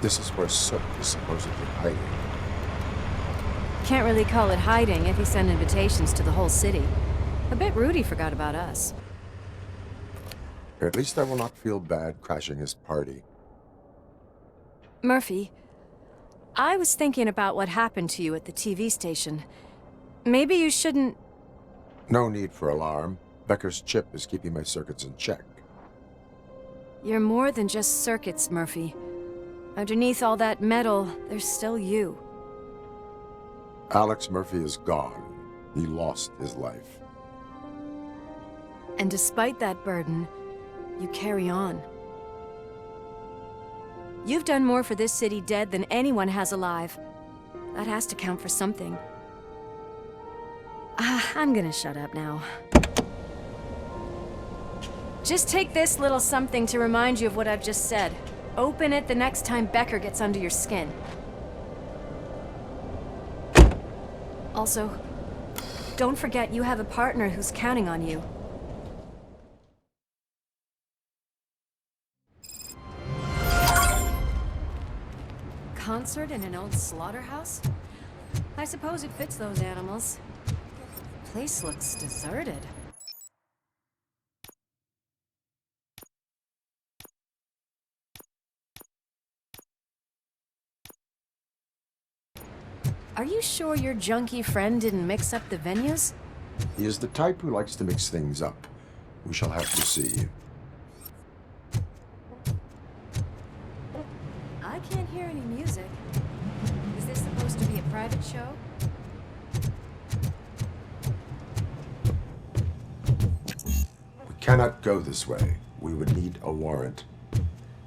This is where Soot is supposedly hiding. Can't really call it hiding if he sent invitations to the whole city. A bit rude he forgot about us. At least I will not feel bad crashing his party. Murphy, I was thinking about what happened to you at the TV station. Maybe you shouldn't... No need for alarm. Becker's chip is keeping my circuits in check. You're more than just circuits, Murphy. Underneath all that metal, there's still you. Alex Murphy is gone. He lost his life. And despite that burden, you carry on. You've done more for this city dead than anyone has alive. That has to count for something. I'm gonna shut up now. Just take this little something to remind you of what I've just said. Open it the next time Becker gets under your skin. Also, don't forget you have a partner who's counting on you. Concert in an old slaughterhouse? I suppose it fits those animals. The place looks deserted. Are you sure your junkie friend didn't mix up the venues? He is the type who likes to mix things up. We shall have to see. I can't hear any music. Is this supposed to be a private show? We cannot go this way. We would need a warrant.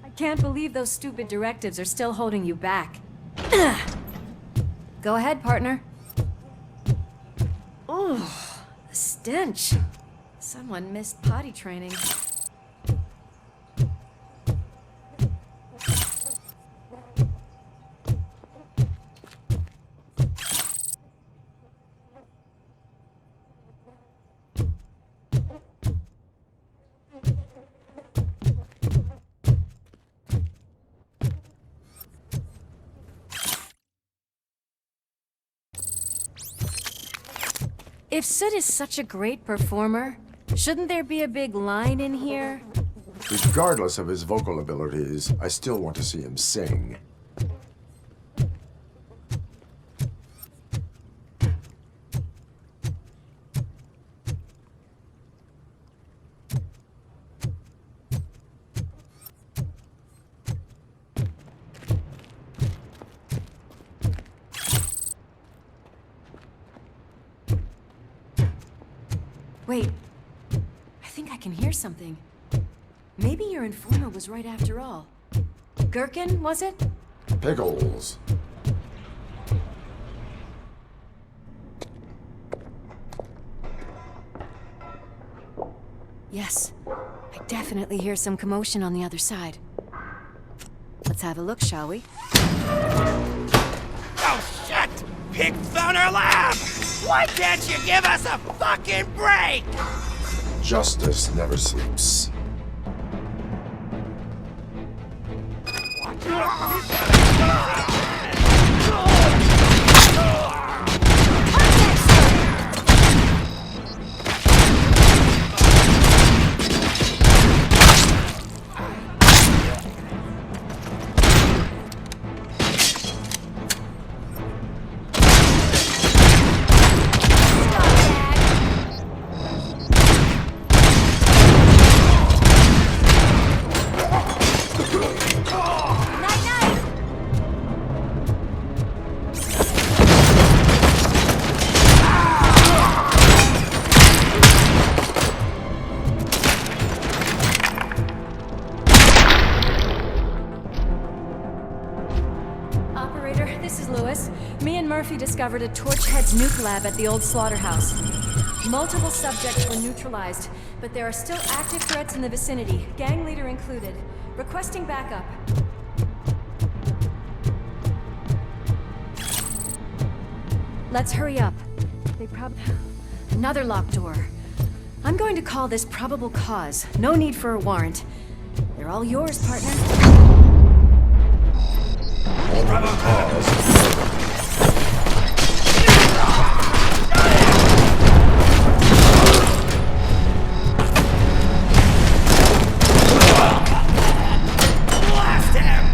I can't believe those stupid directives are still holding you back. Go ahead, partner. Ooh, the stench. Someone missed potty training. If Soot is such a great performer, shouldn't there be a big line in here? Regardless of his vocal abilities, I still want to see him sing. Wait, I think I can hear something. Maybe your informer was right after all. Gherkin, was it? Pickles. Yes, I definitely hear some commotion on the other side. Let's have a look, shall we? Oh shit! Pig found our lab! Why can't you give us a fucking break? Justice never sleeps. Murphy discovered a Torchhead's nuke lab at the old slaughterhouse. Multiple subjects were neutralized, but there are still active threats in the vicinity, gang leader included. Requesting backup. Let's hurry up. Another locked door. I'm going to call this probable cause. No need for a warrant. They're all yours, partner. ultimate cause of murder. Blast him!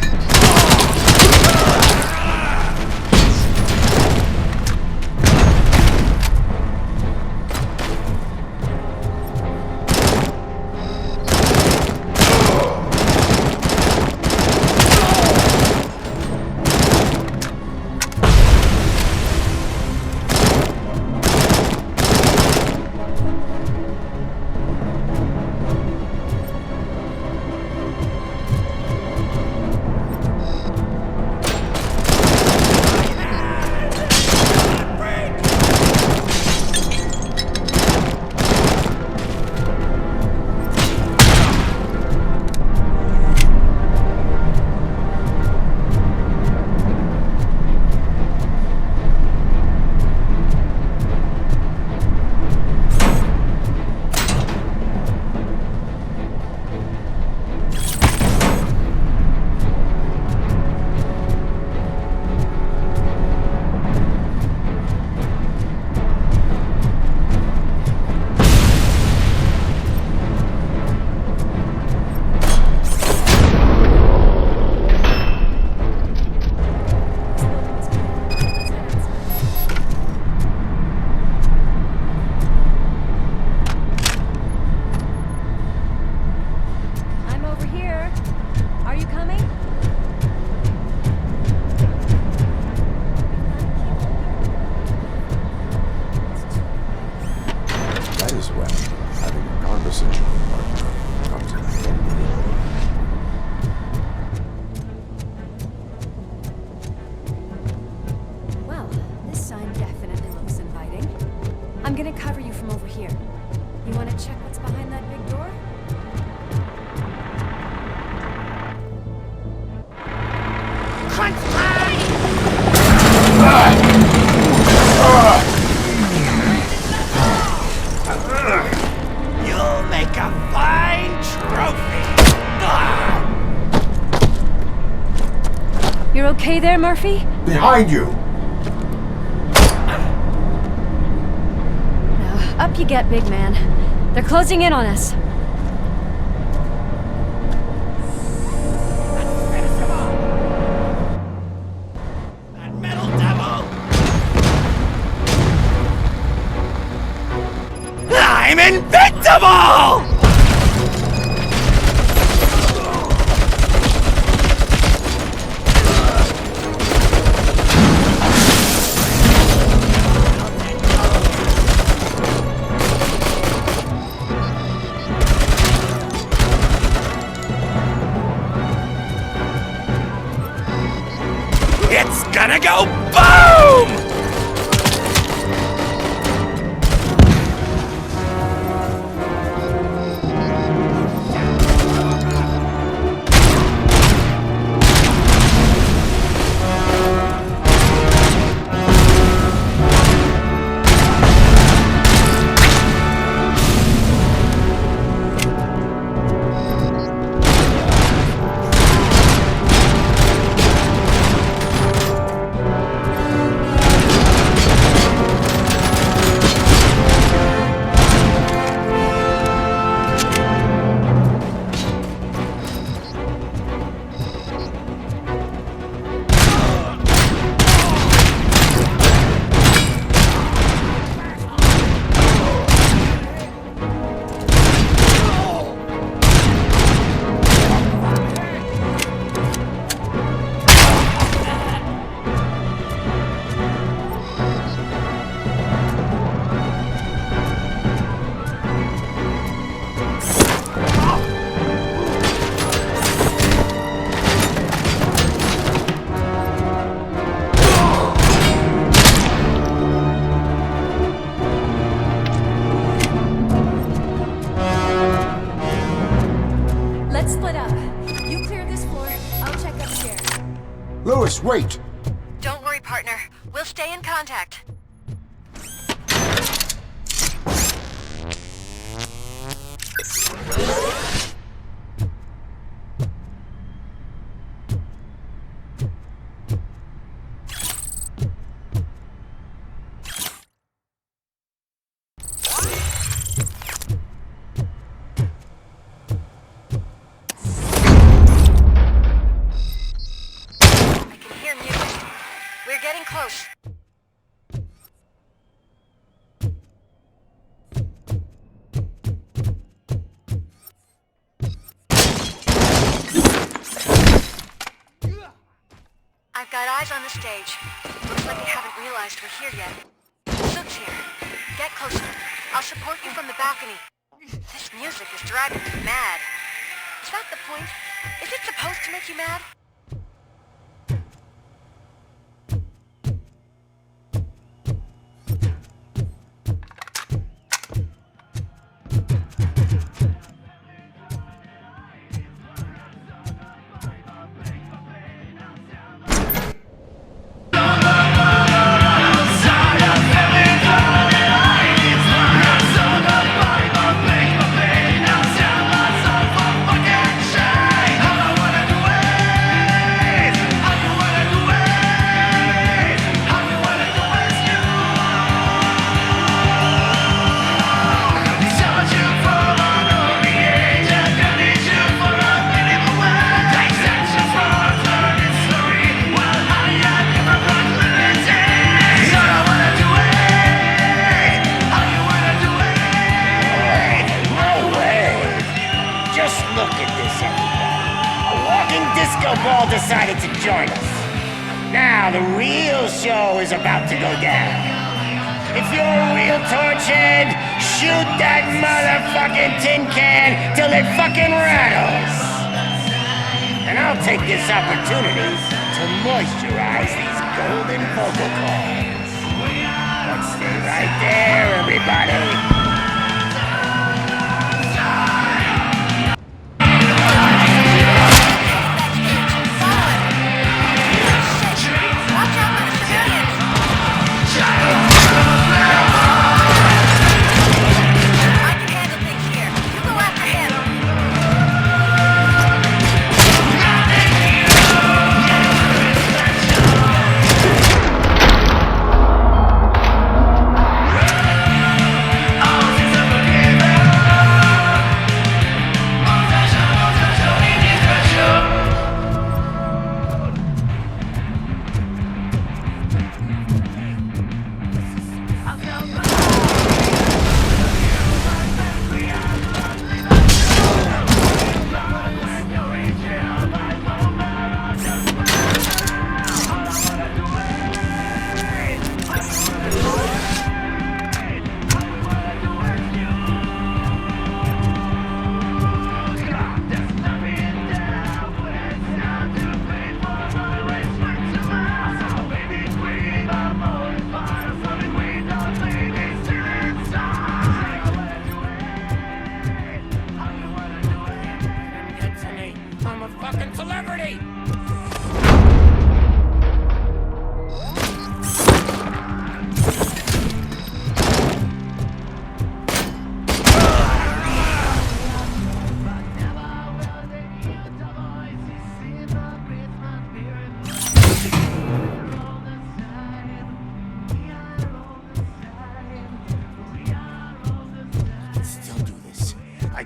I'm gonna cover you from over here. You wanna check what's behind that big door? Crunch time! You'll make a fine trophy! You're okay there, Murphy? Behind you! Now, up you get, big man. They're closing in on us. That metal devil! I'm invincible! It's gonna go boom! Let's split up. You clear this floor, I'll check upstairs. Lewis, wait! Don't worry, partner. We'll stay in contact. Got eyes on the stage. Looks like they haven't realized we're here yet. Sook's here. Get closer. I'll support you from the balcony. This music is driving me mad. Is that the point? Is it supposed to make you mad? Decided to join us. Now the real show is about to go down. If you're a real torchhead, shoot that motherfucking tin can till it fucking rattles. And I'll take this opportunity to moisturize these golden vocal cords. But stay right there, everybody.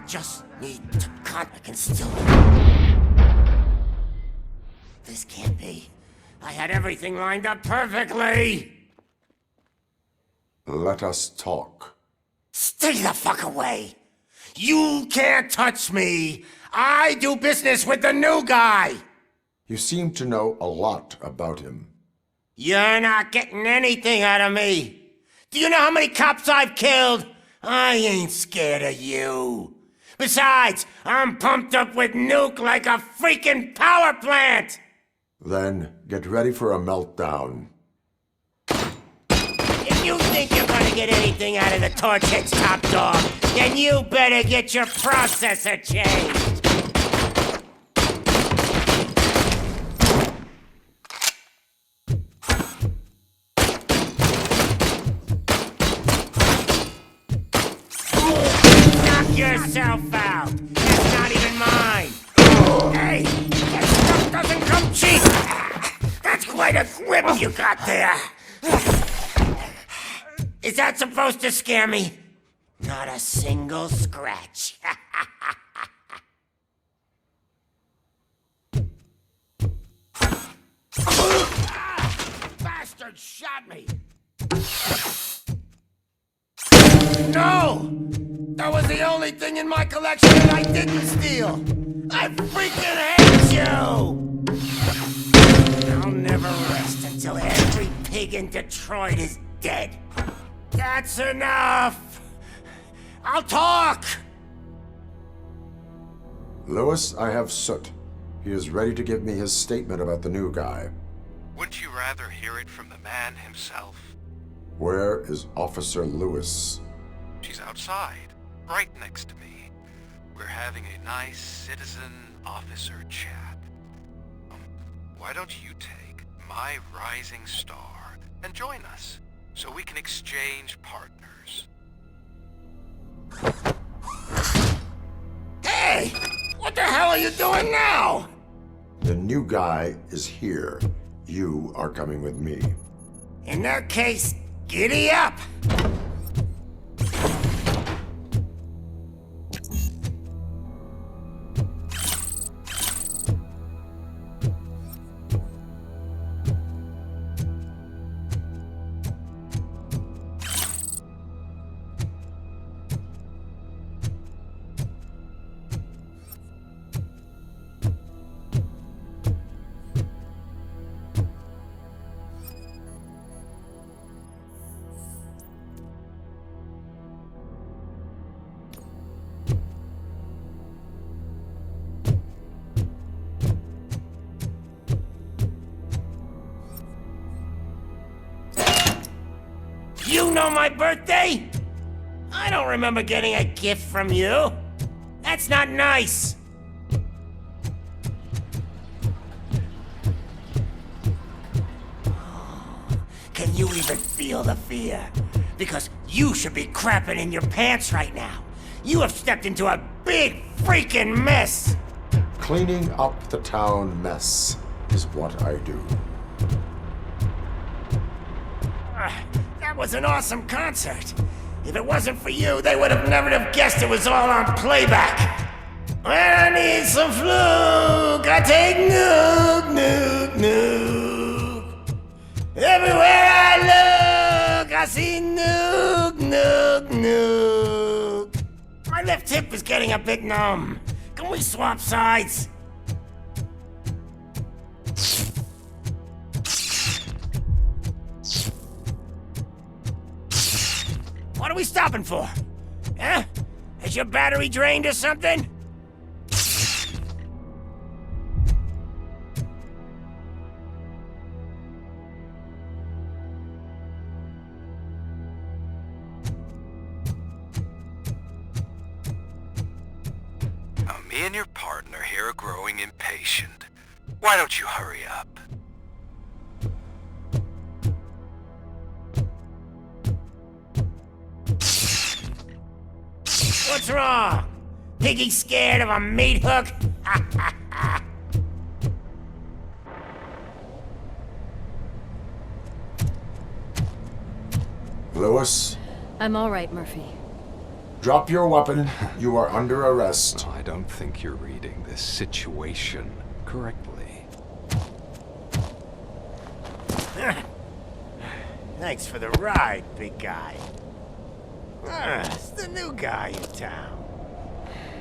Just need to cut. I can still... This can't be. I had everything lined up perfectly! Let us talk. Stay the fuck away! You can't touch me! I do business with the new guy! You seem to know a lot about him. You're not getting anything out of me! Do you know how many cops I've killed? I ain't scared of you! Besides, I'm pumped up with nuke like a freaking power plant! Then get ready for a meltdown. If you think you're gonna get anything out of the Torchhead's top dog, then you better get your processor changed! Yourself out. That's not even mine. Hey, that stuff doesn't come cheap. That's quite a grip you got there. Is that supposed to scare me? Not a single scratch. Bastard shot me. No! That was the only thing in my collection that I didn't steal! I freaking hate you! I'll never never rest until every pig in Detroit is dead. That's enough! I'll talk! Lewis, I have Soot. He is ready to give me his statement about the new guy. Wouldn't you rather hear it from the man himself? Where is Officer Lewis? She's outside, right next to me. We're having a nice citizen-officer chat. Why don't you take my rising star and join us, so we can exchange partners? Hey! What the hell are you doing now? The new guy is here. You are coming with me. In that case, giddy up! You know my birthday? I don't remember getting a gift from you. That's not nice. Can you even feel the fear? Because you should be crapping in your pants right now. You have stepped into a big freaking mess. Cleaning up the town mess is what I do. That was an awesome concert. If it wasn't for you, they would have never have guessed it was all on playback. When I need some fluke, I take nuke, nuke, nuke. Everywhere I look, I see nuke, nuke, nuke. My left hip is getting a bit numb. Can we swap sides? What are we stopping for? Huh? Is your battery drained or something? Now, me and your partner here are growing impatient. Why don't you hurry up? What's wrong? Piggy scared of a meat hook? Lewis, I'm all right, Murphy. drop your weapon. You are under arrest. I don't think you're reading this situation correctly. Thanks for the ride, big guy. It's the new guy in town.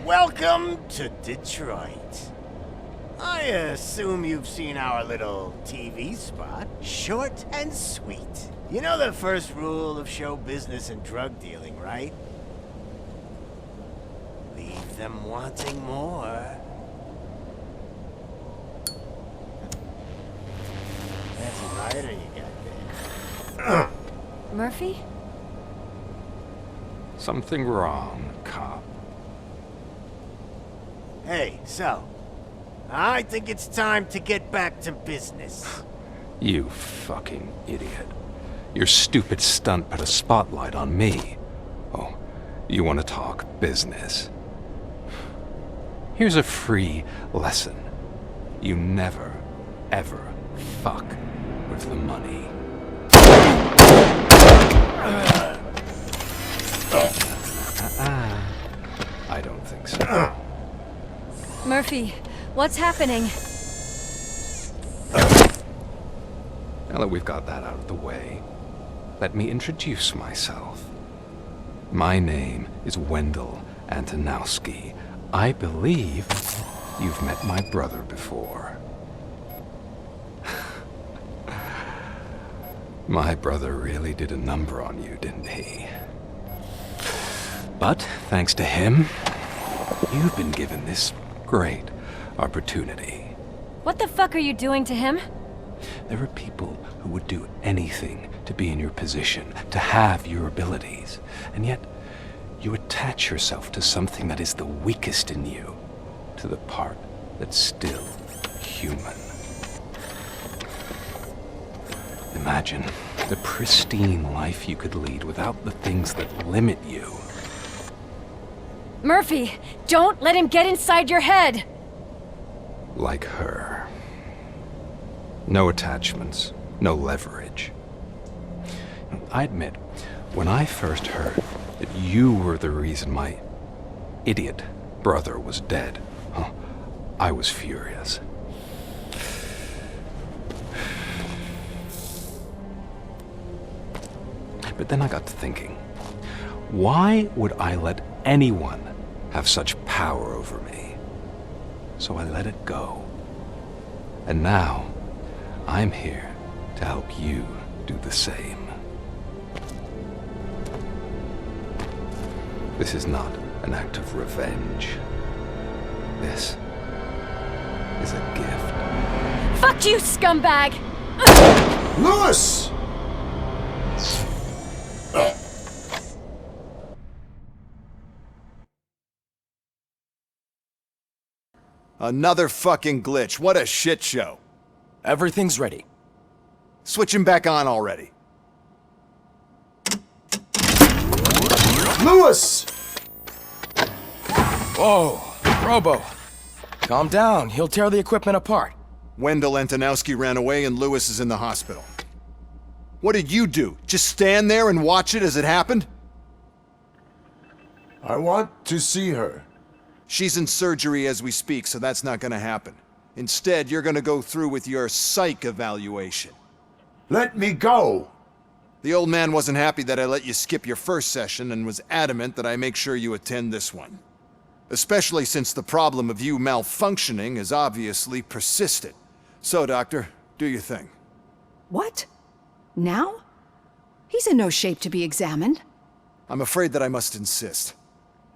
Welcome to Detroit. I assume you've seen our little TV spot. Short and sweet. You know the first rule of show business and drug dealing, right? Leave them wanting more. That's a rider you got there. Murphy? Something wrong, cop. Hey, so, I think it's time to get back to business. You fucking idiot. Your stupid stunt put a spotlight on me. Oh, you want to talk business? Here's a free lesson. You never, ever fuck with the money. I don't think so. Murphy, what's happening? Now that we've got that out of the way, let me introduce myself. My name is Wendell Antonowski. I believe you've met my brother before. My brother really did a number on you, didn't he? But, thanks to him, you've been given this great opportunity. What the fuck are you doing to him? There are people who would do anything to be in your position, to have your abilities, and yet you attach yourself to something that is the weakest in you, to the part that's still human. Imagine the pristine life you could lead without the things that limit you. Murphy, don't let him get inside your head! Like her. No attachments, no leverage. I admit, when I first heard that you were the reason my idiot brother was dead, I was furious. But then I got to thinking, why would I let anyone have such power over me? So I let it go. And now, I'm here to help you do the same. This is not an act of revenge. This is a gift. Fuck you, scumbag! Lewis! Another fucking glitch. What a shit show. Everything's ready. Switch him back on already. Lewis! Whoa, Robo. Calm down, he'll tear the equipment apart. Wendell Antonowski ran away and Lewis is in the hospital. What did you do? Just stand there and watch it as it happened? I want to see her. She's in surgery as we speak, so that's not gonna happen. Instead, you're gonna go through with your psych evaluation. Let me go! The old man wasn't happy that I let you skip your first session and was adamant that I make sure you attend this one. Especially since the problem of you malfunctioning has obviously persisted. So, Doctor, do your thing. What? Now? He's in no shape to be examined. I'm afraid that I must insist.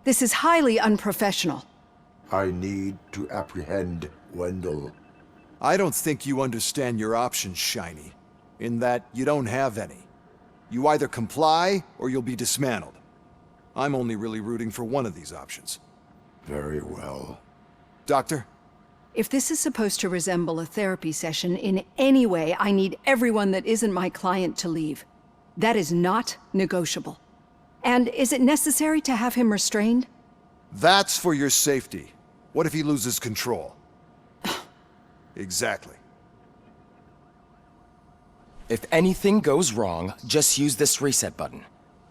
This is highly unprofessional. I need to apprehend Wendell. I don't think you understand your options, Shiny. In that you don't have any. You either comply, or you'll be dismantled. I'm only really rooting for one of these options. Very well. Doctor? If this is supposed to resemble a therapy session in any way, I need everyone that isn't my client to leave. That is not negotiable. And is it necessary to have him restrained? That's for your safety. What if he loses control? Exactly. If anything goes wrong, just use this reset button.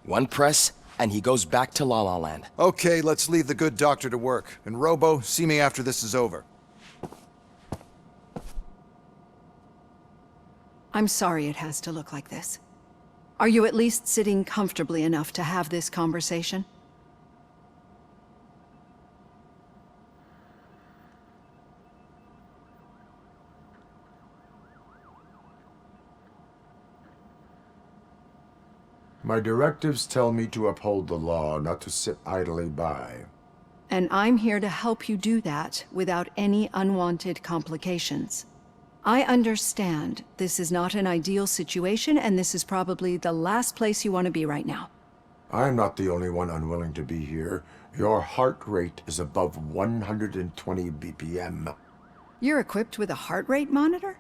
One press, and he goes back to La La Land. Okay, let's leave the good doctor to work. And Robo, see me after this is over. I'm sorry it has to look like this. Are you at least sitting comfortably enough to have this conversation? My directives tell me to uphold the law, not to sit idly by. And I'm here to help you do that without any unwanted complications. I understand this is not an ideal situation, and this is probably the last place you want to be right now. I'm not the only one unwilling to be here. Your heart rate is above 120 BPM. You're equipped with a heart rate monitor?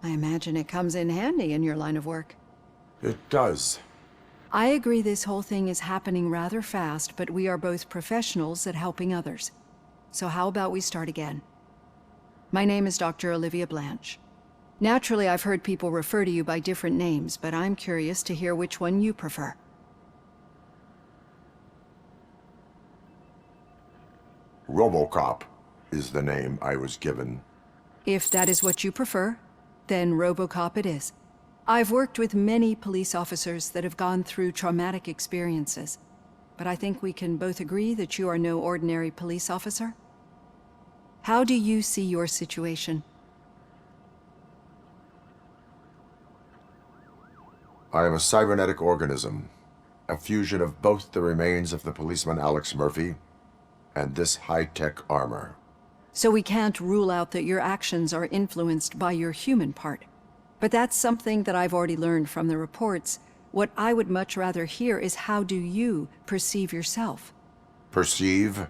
I imagine it comes in handy in your line of work. It does. I agree this whole thing is happening rather fast, but we are both professionals at helping others. So how about we start again? My name is Dr. Olivia Blanche. Naturally, I've heard people refer to you by different names, but I'm curious to hear which one you prefer. RoboCop is the name I was given. If that is what you prefer, then RoboCop it is. I've worked with many police officers that have gone through traumatic experiences, but I think we can both agree that you are no ordinary police officer. How do you see your situation? I am a cybernetic organism, a fusion of both the remains of the policeman Alex Murphy and this high-tech armor. So we can't rule out that your actions are influenced by your human part. But that's something that I've already learned from the reports. What I would much rather hear is how do you perceive yourself? Perceive?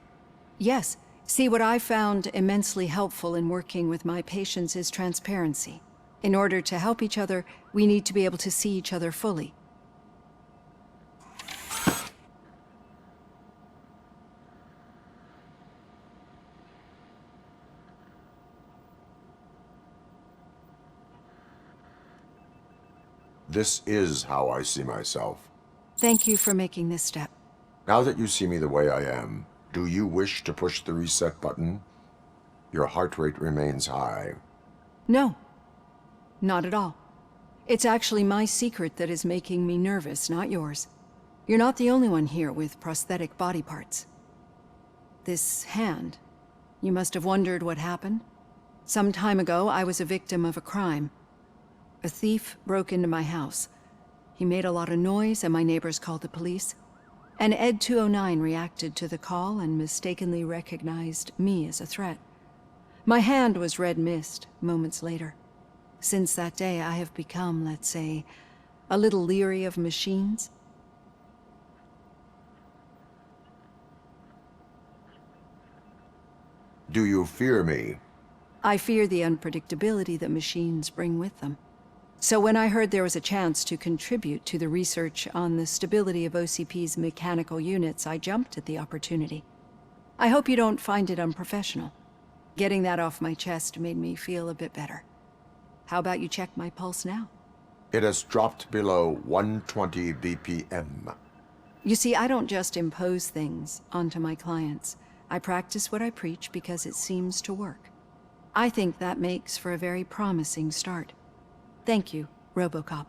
Yes. See, what I found immensely helpful in working with my patients is transparency. In order to help each other, we need to be able to see each other fully. This is how I see myself. Thank you for making this step. Now that you see me the way I am, do you wish to push the reset button? Your heart rate remains high. No. Not at all. It's actually my secret that is making me nervous, not yours. You're not the only one here with prosthetic body parts. This hand, you must have wondered what happened. Some time ago, I was a victim of a crime. A thief broke into my house. He made a lot of noise and my neighbors called the police. And Ed 209 reacted to the call and mistakenly recognized me as a threat. My hand was red mist moments later. Since that day, I have become, let's say, a little leery of machines. Do you fear me? I fear the unpredictability that machines bring with them. So when I heard there was a chance to contribute to the research on the stability of OCP's mechanical units, I jumped at the opportunity. I hope you don't find it unprofessional. Getting that off my chest made me feel a bit better. How about you check my pulse now? It has dropped below 120 BPM. You see, I don't just impose things onto my clients. I practice what I preach because it seems to work. I think that makes for a very promising start. Thank you, RoboCop.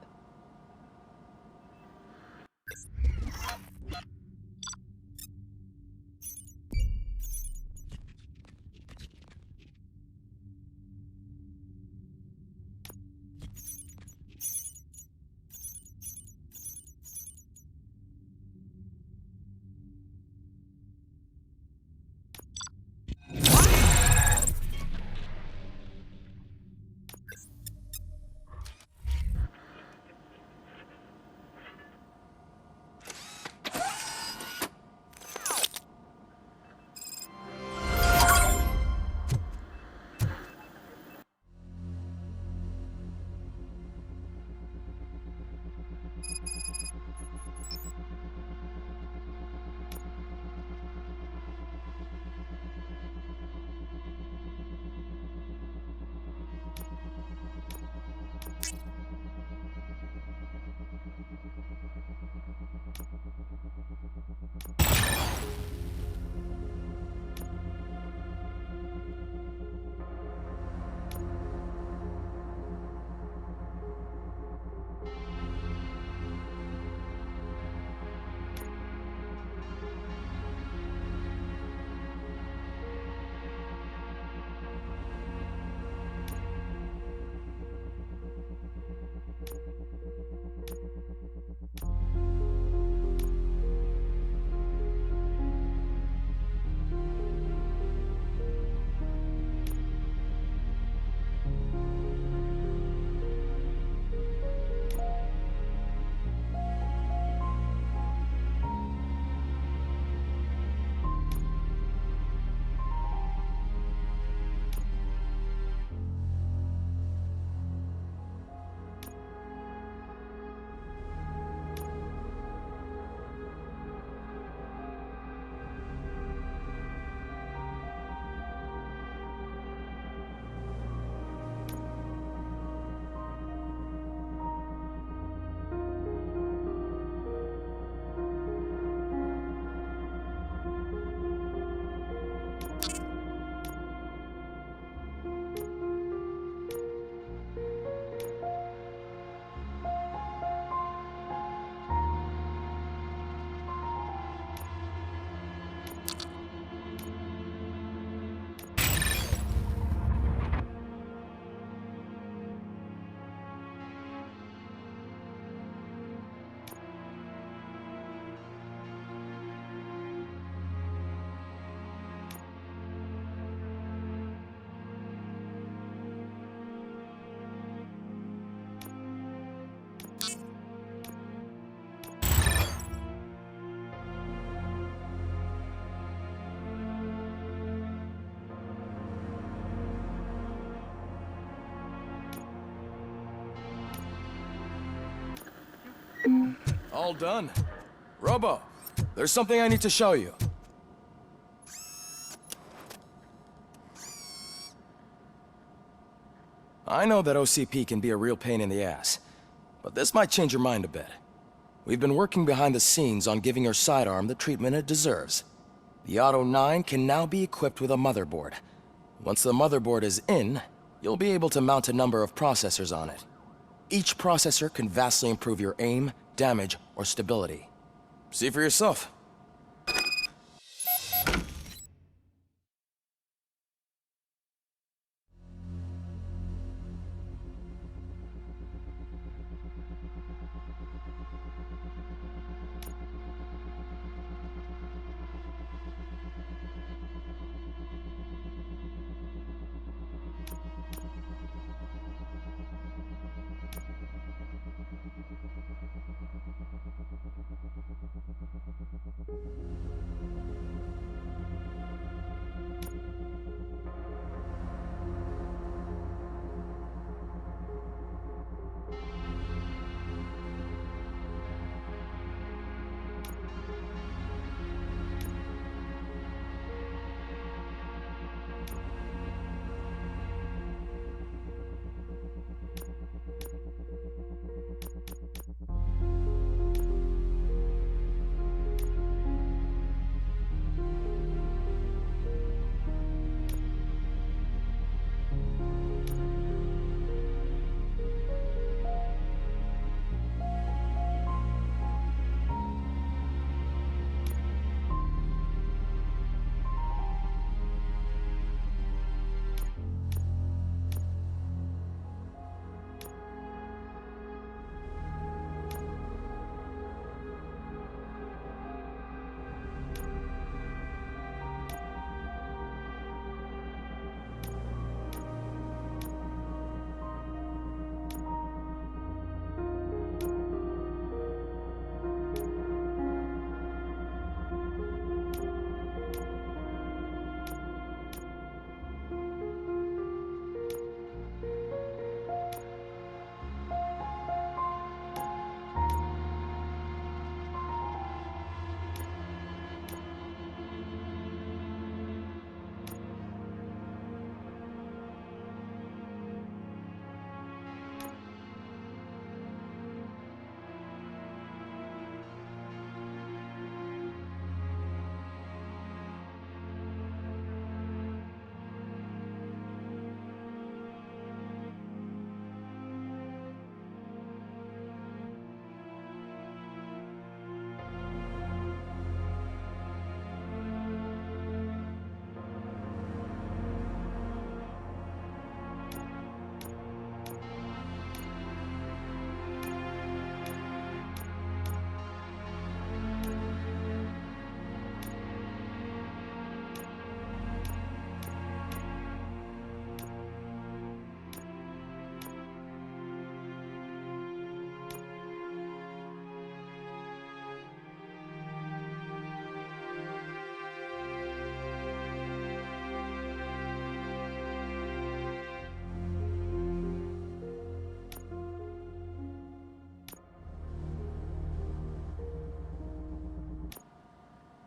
All done. Robo, there's something I need to show you. I know that OCP can be a real pain in the ass, but this might change your mind a bit. We've been working behind the scenes on giving your sidearm the treatment it deserves. The Auto 9 can now be equipped with a motherboard. Once the motherboard is in, you'll be able to mount a number of processors on it. Each processor can vastly improve your aim, damage, or stability. See for yourself.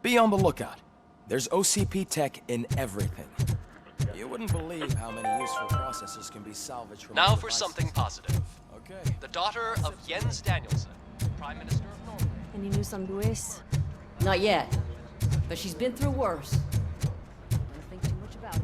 Be on the lookout. There's OCP tech in everything. You wouldn't believe how many useful processors can be salvaged from Now our for devices. something positive. Okay. The daughter of Jens Danielson, Prime Minister of Norway. Any news on Luis? Not yet, but she's been through worse. I don't think too much about it.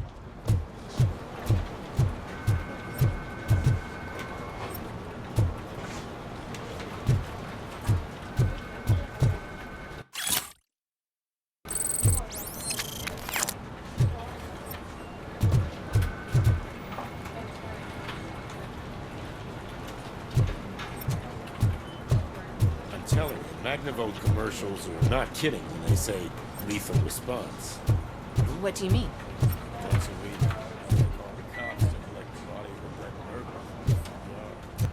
I'm telling you, Magnavolt commercials are not kidding when they say lethal response. What do you mean? Once a week, they call the cops to collect the body of a Red murderer.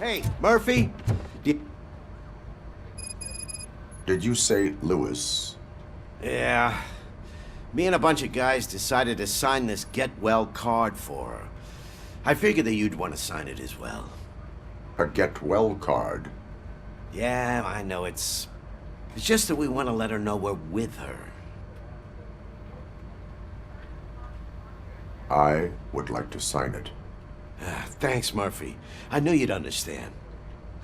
Hey, Murphy? Did you say Lewis? Yeah. Me and a bunch of guys decided to sign this get well card for her. I figured that you'd want to sign it as well. A get well card? Yeah, I know it's just that we want to let her know we're with her. I would like to sign it. Thanks, Murphy. I knew you'd understand.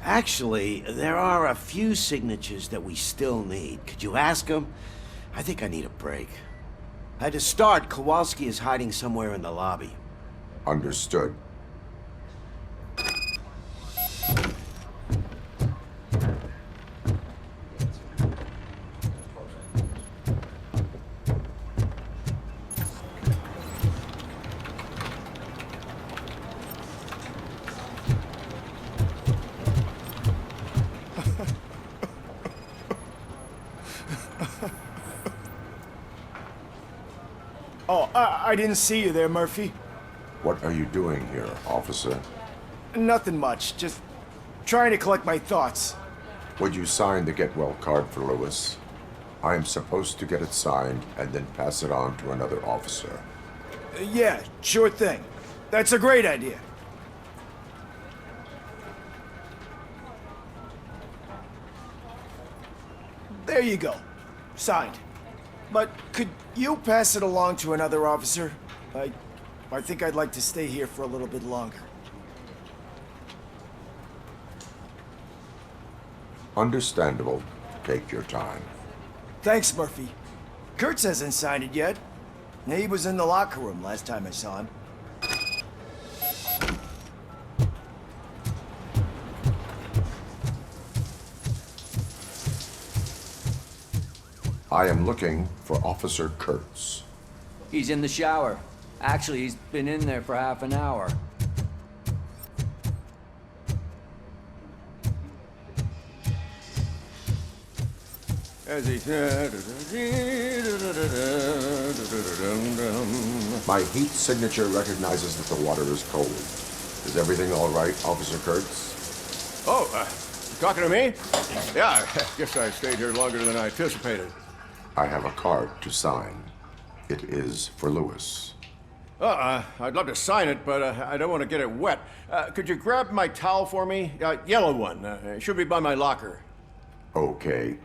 Actually, there are a few signatures that we still need. Could you ask them? I think I need a break. To start, Kowalski is hiding somewhere in the lobby. Understood. Oh, I didn't see you there, Murphy. What are you doing here, officer? Nothing much, just trying to collect my thoughts. Would you sign the get well card for Lewis? I am supposed to get it signed and then pass it on to another officer. Yeah, sure thing. That's a great idea. There you go. Signed. But could you pass it along to another officer? I think I'd like to stay here for a little bit longer. Understandable. Take your time. Thanks, Murphy. Kurtz hasn't signed it yet. He was in the locker room last time I saw him. I am looking for Officer Kurtz. He's in the shower. Actually, he's been in there for half an hour. As he My heat signature recognizes that the water is cold. Is everything all right, Officer Kurtz? Oh, talking to me? Yeah, I guess I stayed here longer than I anticipated. I have a card to sign. It is for Lewis. I'd love to sign it, but I don't want to get it wet. Could you grab my towel for me? Yellow one. It should be by my locker. Okay.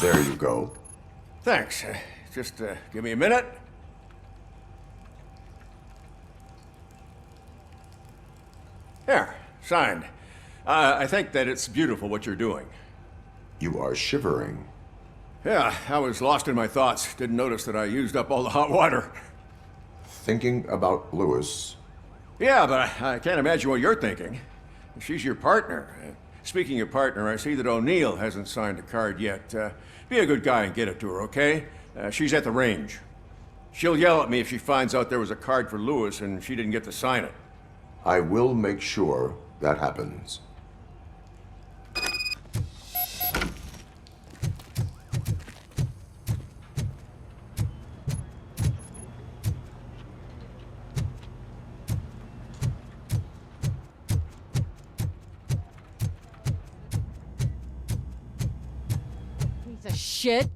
There you go. Thanks. Just give me a minute. There, signed. I think that it's beautiful what you're doing. You are shivering. Yeah, I was lost in my thoughts. Didn't notice that I used up all the hot water. Thinking about Lewis. Yeah, but I can't imagine what you're thinking. She's your partner. Speaking of partner, I see that O'Neill hasn't signed a card yet. Be a good guy and get it to her, okay? She's at the range. She'll yell at me if she finds out there was a card for Lewis and she didn't get to sign it. I will make sure that happens. Piece of shit.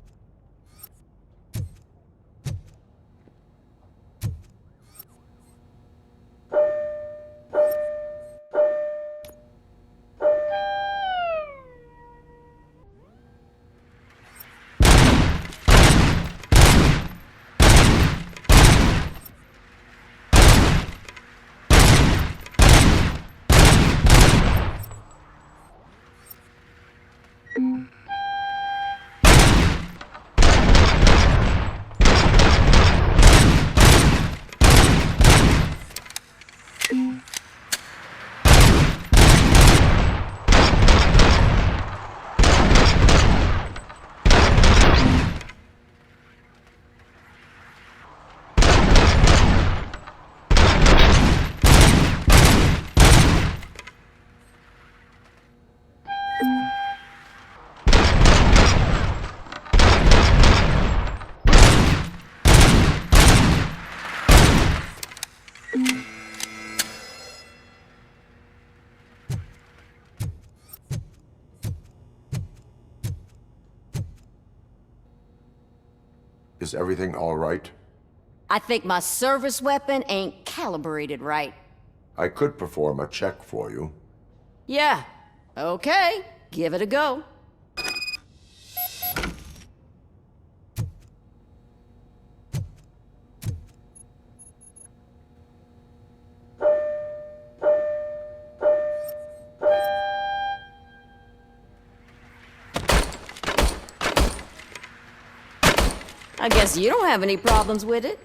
Is everything all right? I think my service weapon ain't calibrated right. I could perform a check for you. Yeah. Okay. Give it a go. I guess you don't have any problems with it.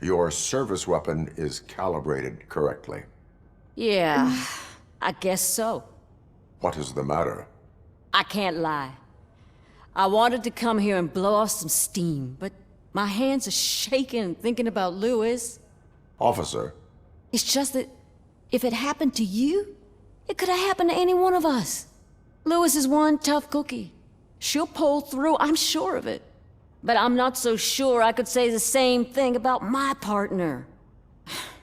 Your service weapon is calibrated correctly. Yeah, I guess so. What is the matter? I can't lie. I wanted to come here and blow off some steam, but my hands are shaking thinking about Lewis. Officer. It's just that if it happened to you, it could have happened to any one of us. Lewis is one tough cookie. She'll pull through, I'm sure of it. But I'm not so sure I could say the same thing about my partner.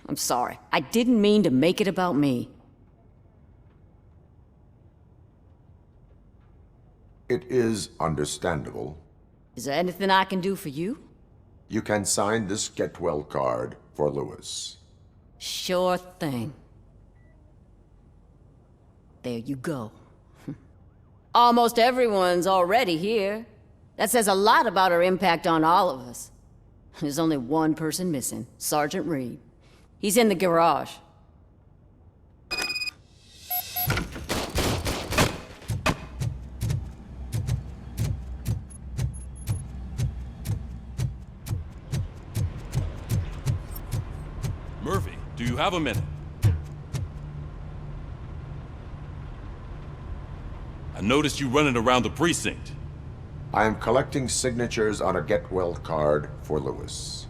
I'm sorry. I didn't mean to make it about me. It is understandable. Is there anything I can do for you? You can sign this get well card for Lewis. Sure thing. There you go. Almost everyone's already here. That says a lot about her impact on all of us. There's only one person missing, Sergeant Reed. He's in the garage. Murphy, do you have a minute? I noticed you running around the precinct. I am collecting signatures on a get well card for Lewis.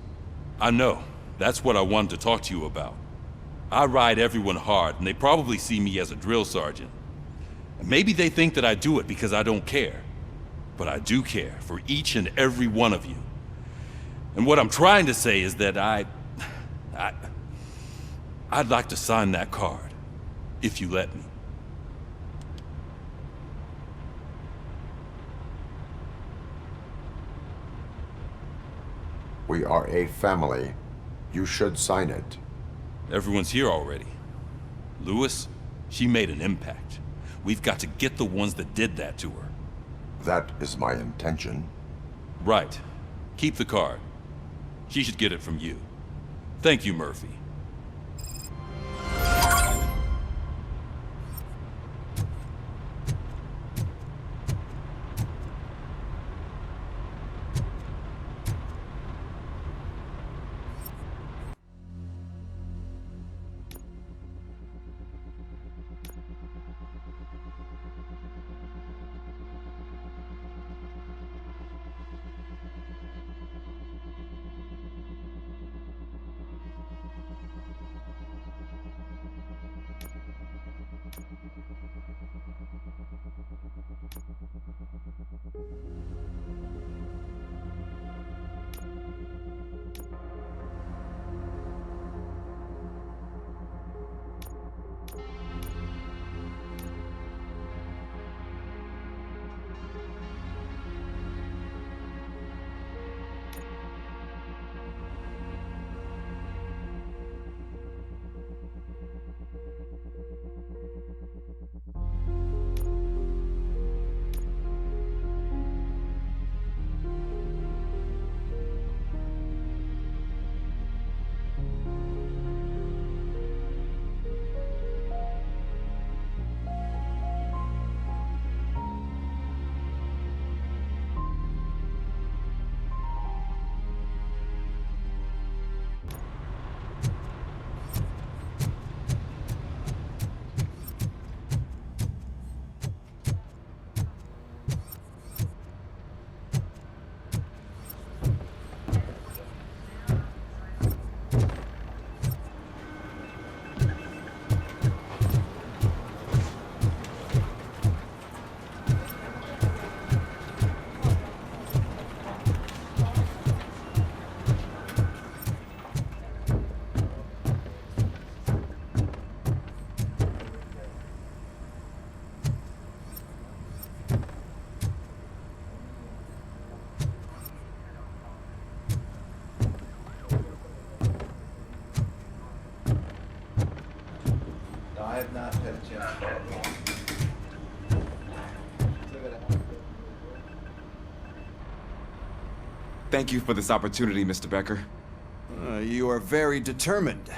I know. That's what I wanted to talk to you about. I ride everyone hard, and they probably see me as a drill sergeant. And maybe they think that I do it because I don't care. But I do care for each and every one of you. And what I'm trying to say is that I'd like to sign that card, if you let me. We are a family. You should sign it. Everyone's here already. Lewis, she made an impact. We've got to get the ones that did that to her. That is my intention. Right. Keep the card. She should get it from you. Thank you, Murphy. I have not had a chance to Thank you for this opportunity, Mr. Becker. You are very determined.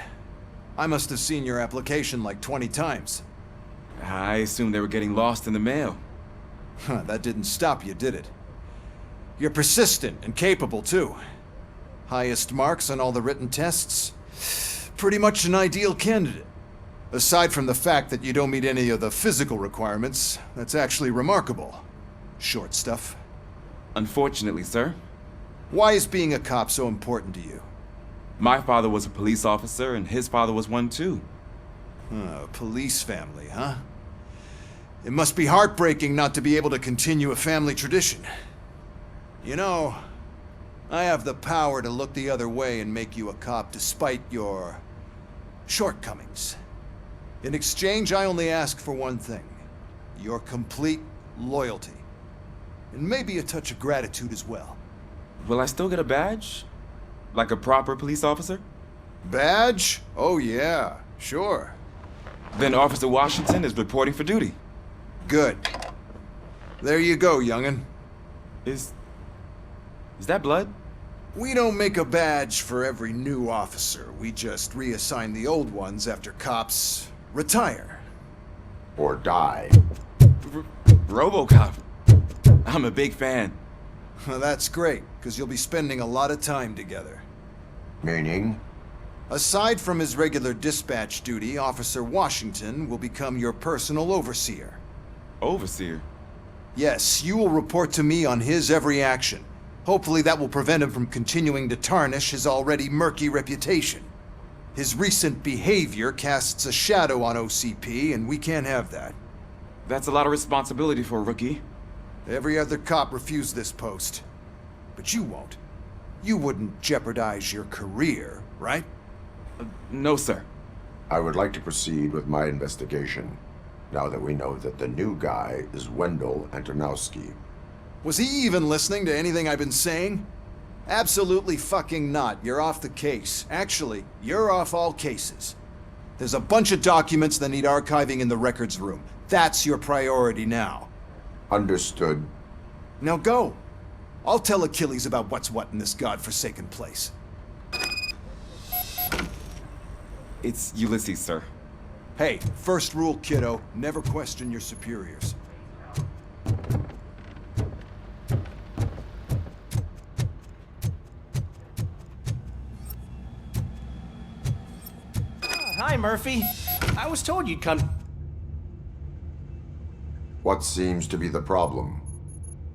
I must have seen your application like 20 times. I assumed they were getting lost in the mail. That didn't stop you, did it? You're persistent and capable, too. Highest marks on all the written tests. Pretty much an ideal candidate. Aside from the fact that you don't meet any of the physical requirements, that's actually remarkable. Short stuff. Unfortunately, sir. Why is being a cop so important to you? My father was a police officer, and his father was one too. A police family, huh? It must be heartbreaking not to be able to continue a family tradition. You know, I have the power to look the other way and make you a cop despite your shortcomings. In exchange, I only ask for one thing. Your complete loyalty. And maybe a touch of gratitude as well. Will I still get a badge? Like a proper police officer? Badge? Oh yeah, sure. Then Officer Washington is reporting for duty. Good. There you go, young'un. Is that blood? We don't make a badge for every new officer. We just reassign the old ones after cops retire. Or die. RoboCop. I'm a big fan. That's great, because you'll be spending a lot of time together. Meaning? Aside from his regular dispatch duty, Officer Washington will become your personal overseer. Overseer? Yes, you will report to me on his every action. Hopefully that will prevent him from continuing to tarnish his already murky reputation. His recent behavior casts a shadow on OCP, and we can't have that. That's a lot of responsibility for a rookie. Every other cop refused this post. But you won't. You wouldn't jeopardize your career, right? No, sir. I would like to proceed with my investigation, now that we know that the new guy is Wendell Antonowski. Was he even listening to anything I've been saying? Absolutely fucking not. You're off the case. Actually, you're off all cases. There's a bunch of documents that need archiving in the records room. That's your priority now. Understood. Now go. I'll tell Achilles about what's what in this godforsaken place. It's Ulysses, sir. Hey, first rule, kiddo, never question your superiors. Hi, Murphy. I was told you'd come. What seems to be the problem?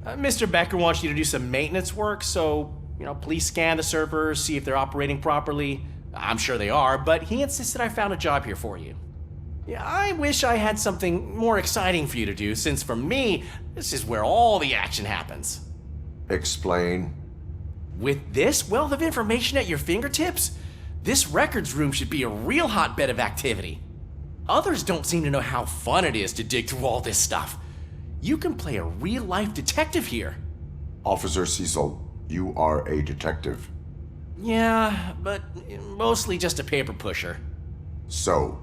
Mr. Becker wants you to do some maintenance work, so, please scan the servers, see if they're operating properly. I'm sure they are, but he insisted I found a job here for you. Yeah, I wish I had something more exciting for you to do, since for me, this is where all the action happens. Explain. With this wealth of information at your fingertips, this records room should be a real hotbed of activity. Others don't seem to know how fun it is to dig through all this stuff. You can play a real-life detective here. Officer Cecil, you are a detective. Yeah, but mostly just a paper pusher. So,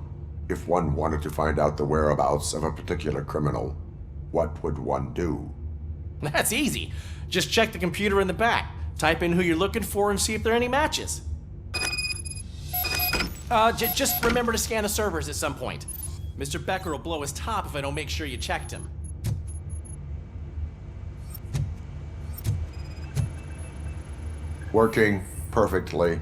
if one wanted to find out the whereabouts of a particular criminal, what would one do? That's easy. Just check the computer in the back, type in who you're looking for, and see if there are any matches. Just remember to scan the servers at some point. Mr. Becker will blow his top if I don't make sure you checked him. Working perfectly.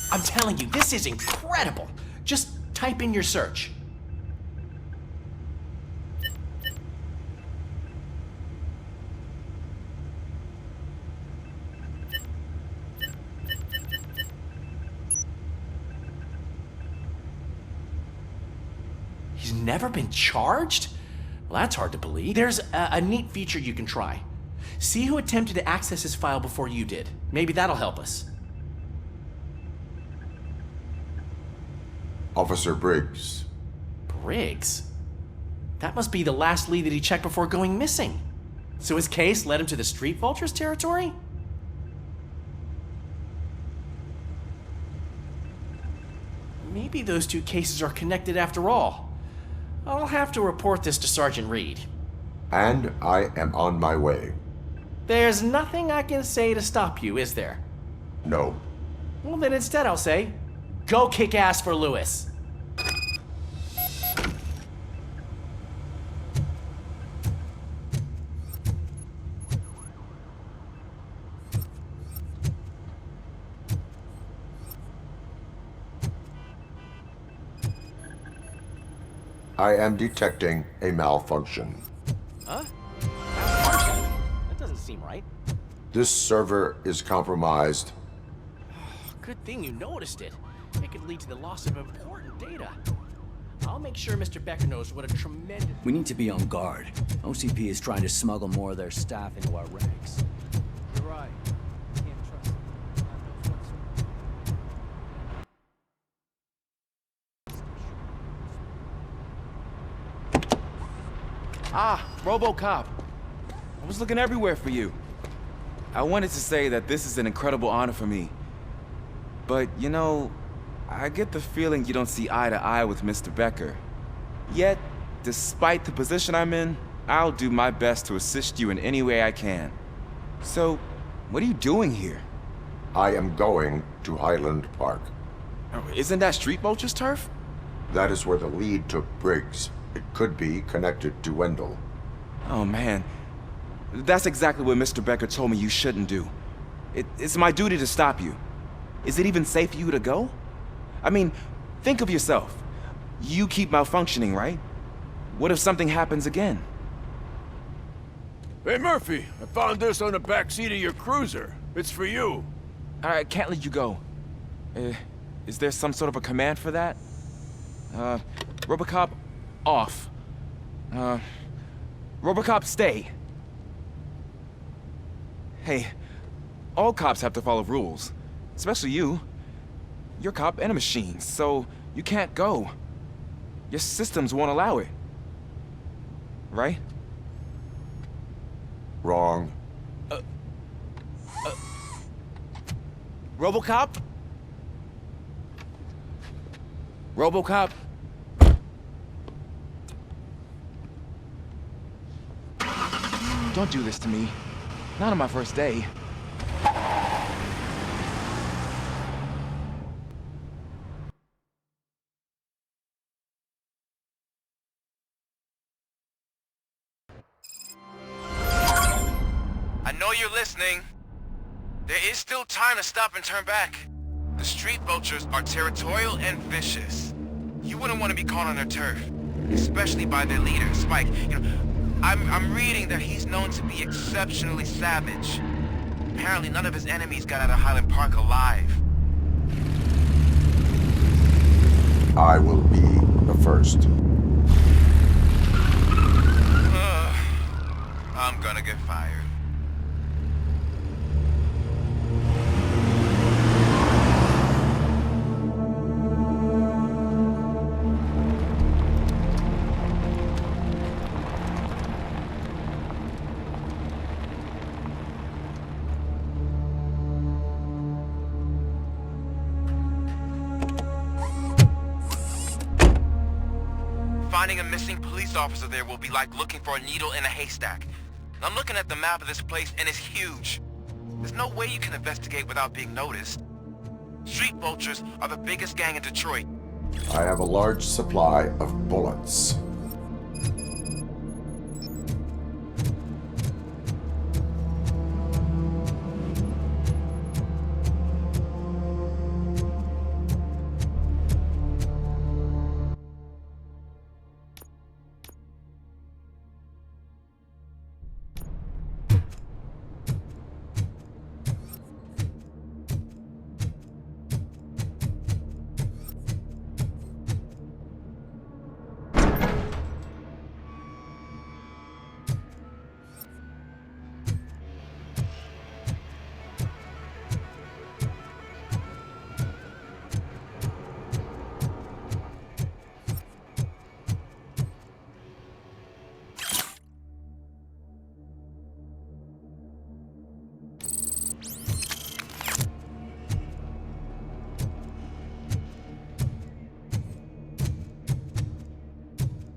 I'm telling you, this is incredible. Just type in your search. He's never been charged? Well, that's hard to believe. There's a neat feature you can try. See who attempted to access his file before you did. Maybe that'll help us. Officer Briggs. Briggs? That must be the last lead that he checked before going missing. So his case led him to the Street Vultures territory? Maybe those two cases are connected after all. I'll have to report this to Sergeant Reed. And I am on my way. There's nothing I can say to stop you, is there? No. Well, then instead I'll say, go kick ass for Lewis. I am detecting a malfunction. Huh? Malfunction? That doesn't seem right. This server is compromised. Good thing you noticed it. It could lead to the loss of important data. I'll make sure Mr. Becker knows what a tremendous... We need to be on guard. OCP is trying to smuggle more of their staff into our ranks. You're right. Can't trust them. Ah, RoboCop. I was looking everywhere for you. I wanted to say that this is an incredible honor for me. But, I get the feeling you don't see eye to eye with Mr. Becker. Yet, despite the position I'm in, I'll do my best to assist you in any way I can. So, what are you doing here? I am going to Highland Park. Isn't that Street Vulture's turf? That is where the lead took Briggs. It could be connected to Wendell. Oh, man. That's exactly what Mr. Becker told me you shouldn't do. It's my duty to stop you. Is it even safe for you to go? I mean, think of yourself. You keep malfunctioning, right? What if something happens again? Hey, Murphy, I found this on the back seat of your cruiser. It's for you. I can't let you go. Is there some sort of a command for that? RoboCop, off. RoboCop, stay. Hey, all cops have to follow rules. Especially you. You're a cop and a machine, so you can't go. Your systems won't allow it. Right? Wrong. RoboCop? RoboCop? Don't do this to me. Not on my first day. I know you're listening. There is still time to stop and turn back. The street vultures are territorial and vicious. You wouldn't want to be caught on their turf, especially by their leader, Spike. You know, I'm reading that he's known to be exceptionally savage. Apparently none of his enemies got out of Highland Park alive. I will be the first. I'm gonna get fired. Finding a missing police officer there will be like looking for a needle in a haystack. I'm looking at the map of this place and it's huge. There's no way you can investigate without being noticed. Street vultures are the biggest gang in Detroit. I have a large supply of bullets.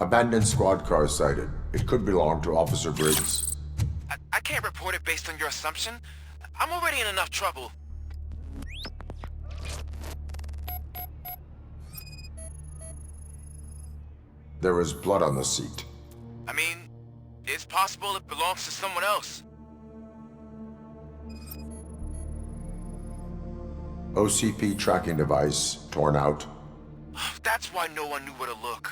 Abandoned squad car sighted. It could belong to Officer Briggs. I can't report it based on your assumption. I'm already in enough trouble. There is blood on the seat. I mean, it's possible it belongs to someone else. OCP tracking device torn out. That's why no one knew where to look.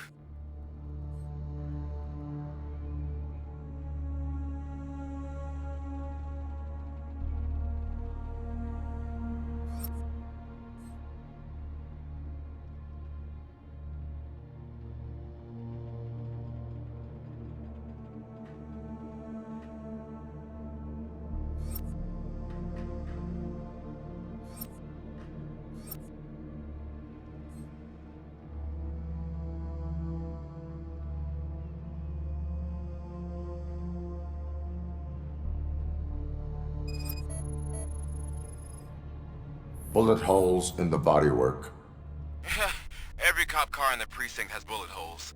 Bullet holes in the bodywork. Every cop car in the precinct has bullet holes.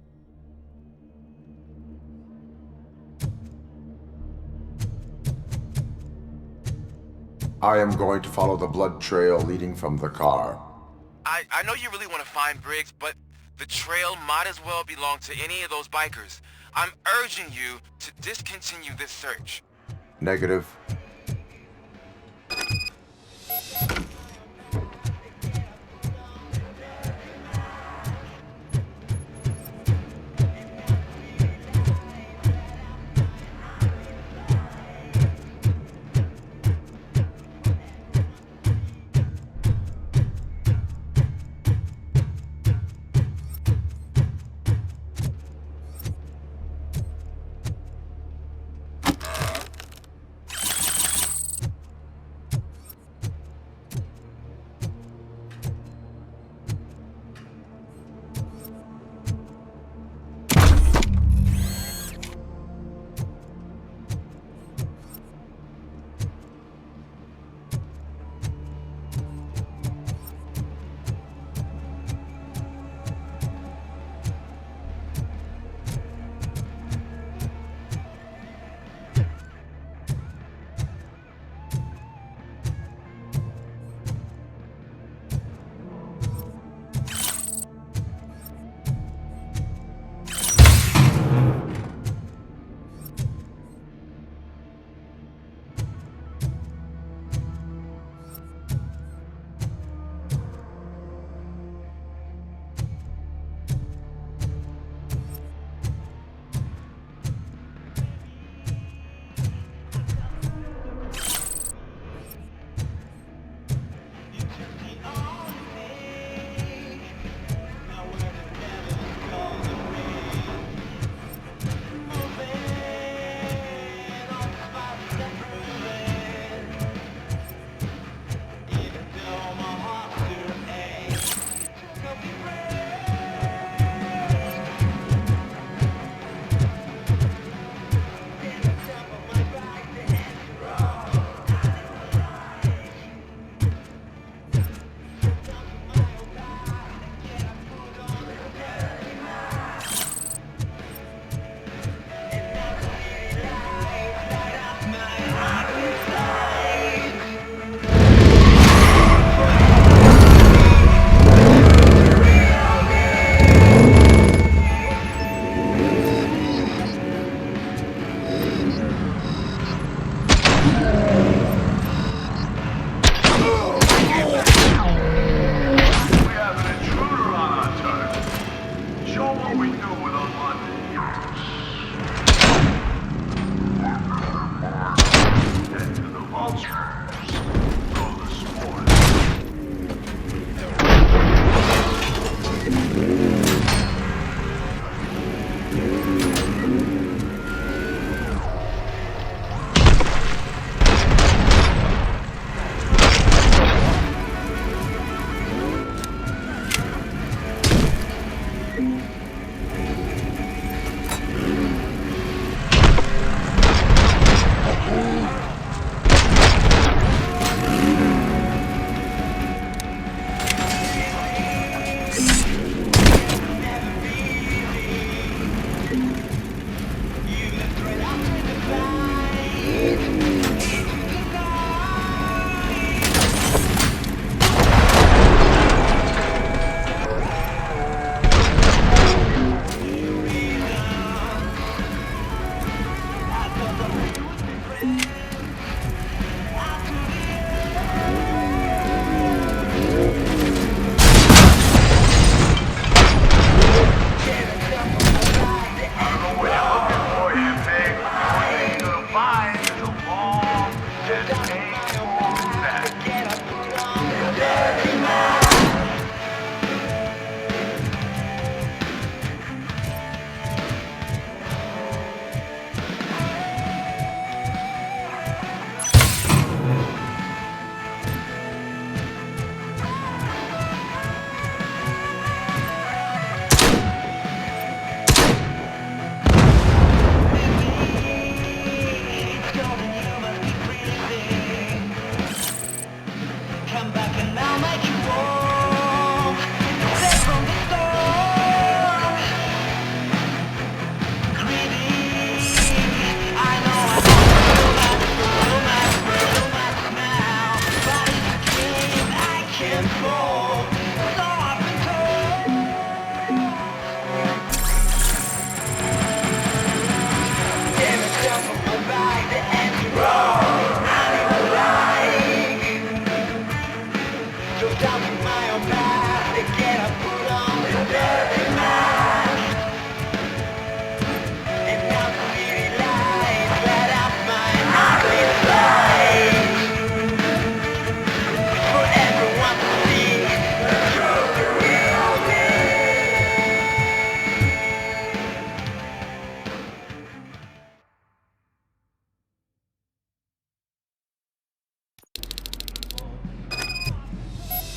I am going to follow the blood trail leading from the car. I know you really want to find Briggs, but the trail might as well belong to any of those bikers. I'm urging you to discontinue this search. Negative.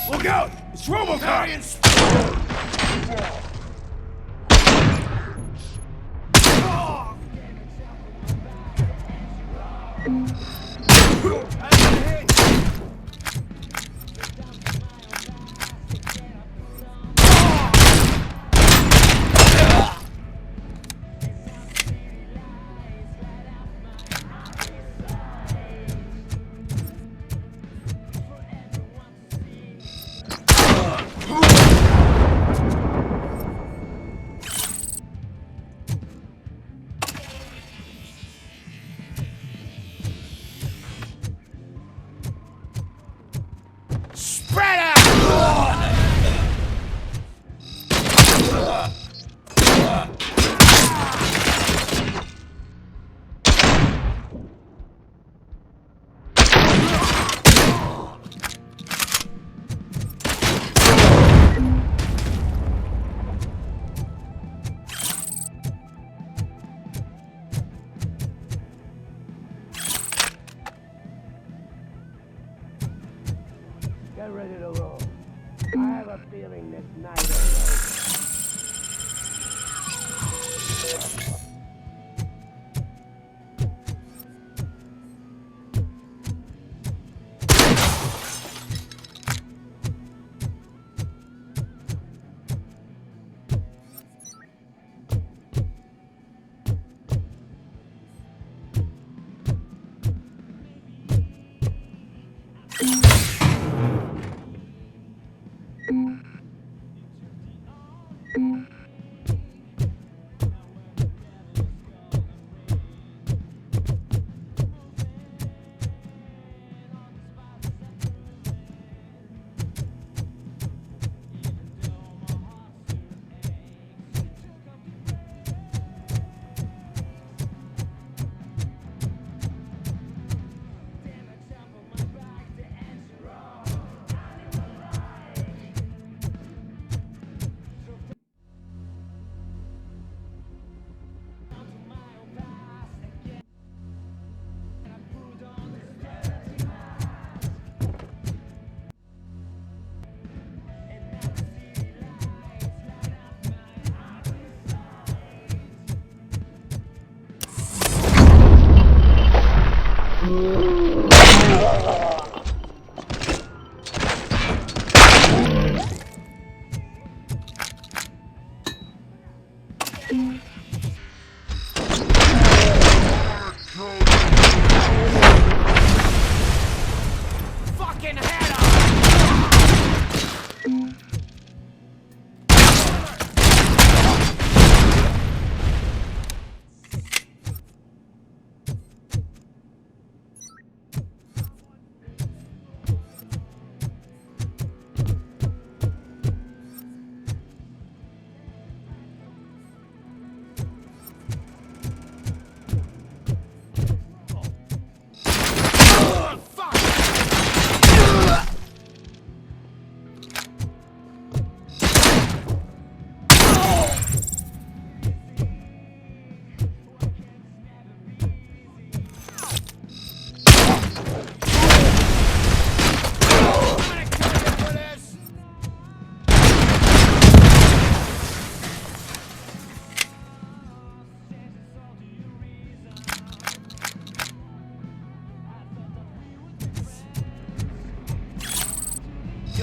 Look out! It's RoboCop! Spread out! Get ready to roll. I have a feeling this night is Fucking head up!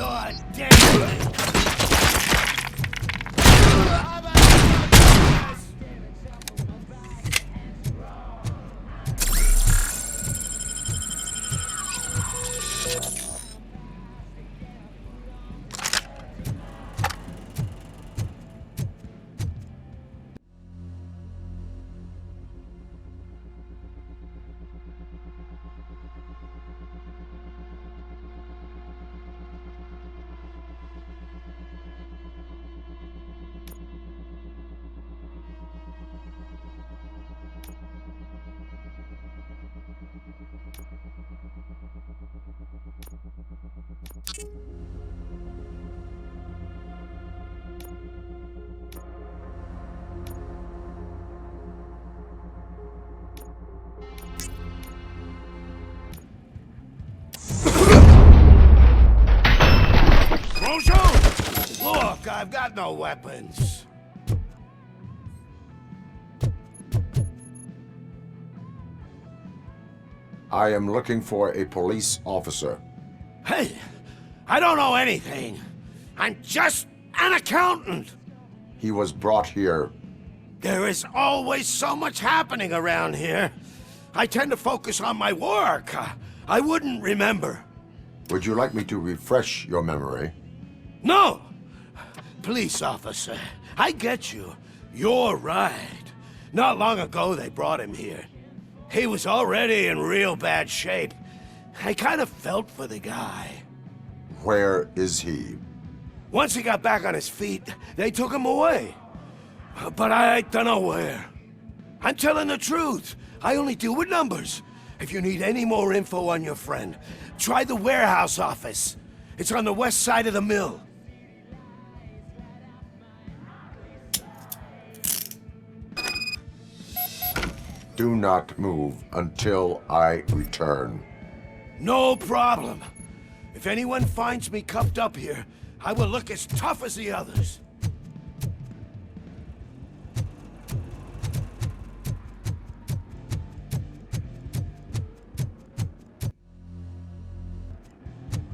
God damn it! I've got no weapons. I am looking for a police officer. Hey, I don't know anything. I'm just an accountant. He was brought here. There is always so much happening around here. I tend to focus on my work. I wouldn't remember. Would you like me to refresh your memory? No! Police officer, I get you. You're right. Not long ago they brought him here. He was already in real bad shape. I kind of felt for the guy. Where is he? Once he got back on his feet, they took him away. But I don't know where. I'm telling the truth. I only deal with numbers. If you need any more info on your friend, try the warehouse office. It's on the west side of the mill. Do not move until I return. No problem. If anyone finds me cuffed up here, I will look as tough as the others.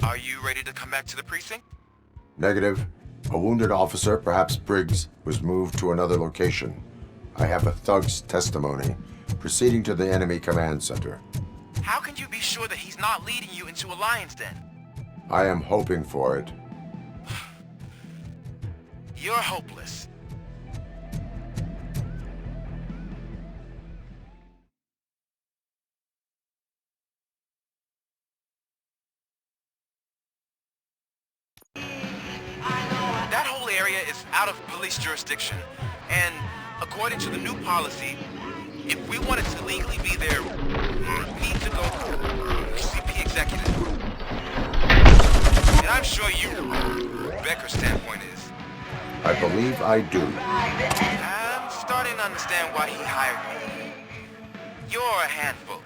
Are you ready to come back to the precinct? Negative. A wounded officer, perhaps Briggs, was moved to another location. I have a thug's testimony, proceeding to the enemy command center. How can you be sure that he's not leading you into a lion's den? I am hoping for it. You're hopeless. That whole area is out of police jurisdiction, and according to the new policy, if we wanted to legally be there, we need to go through CP executive. And I'm sure you know what Becker's standpoint is. I believe I do. I'm starting to understand why he hired me. You're a handful.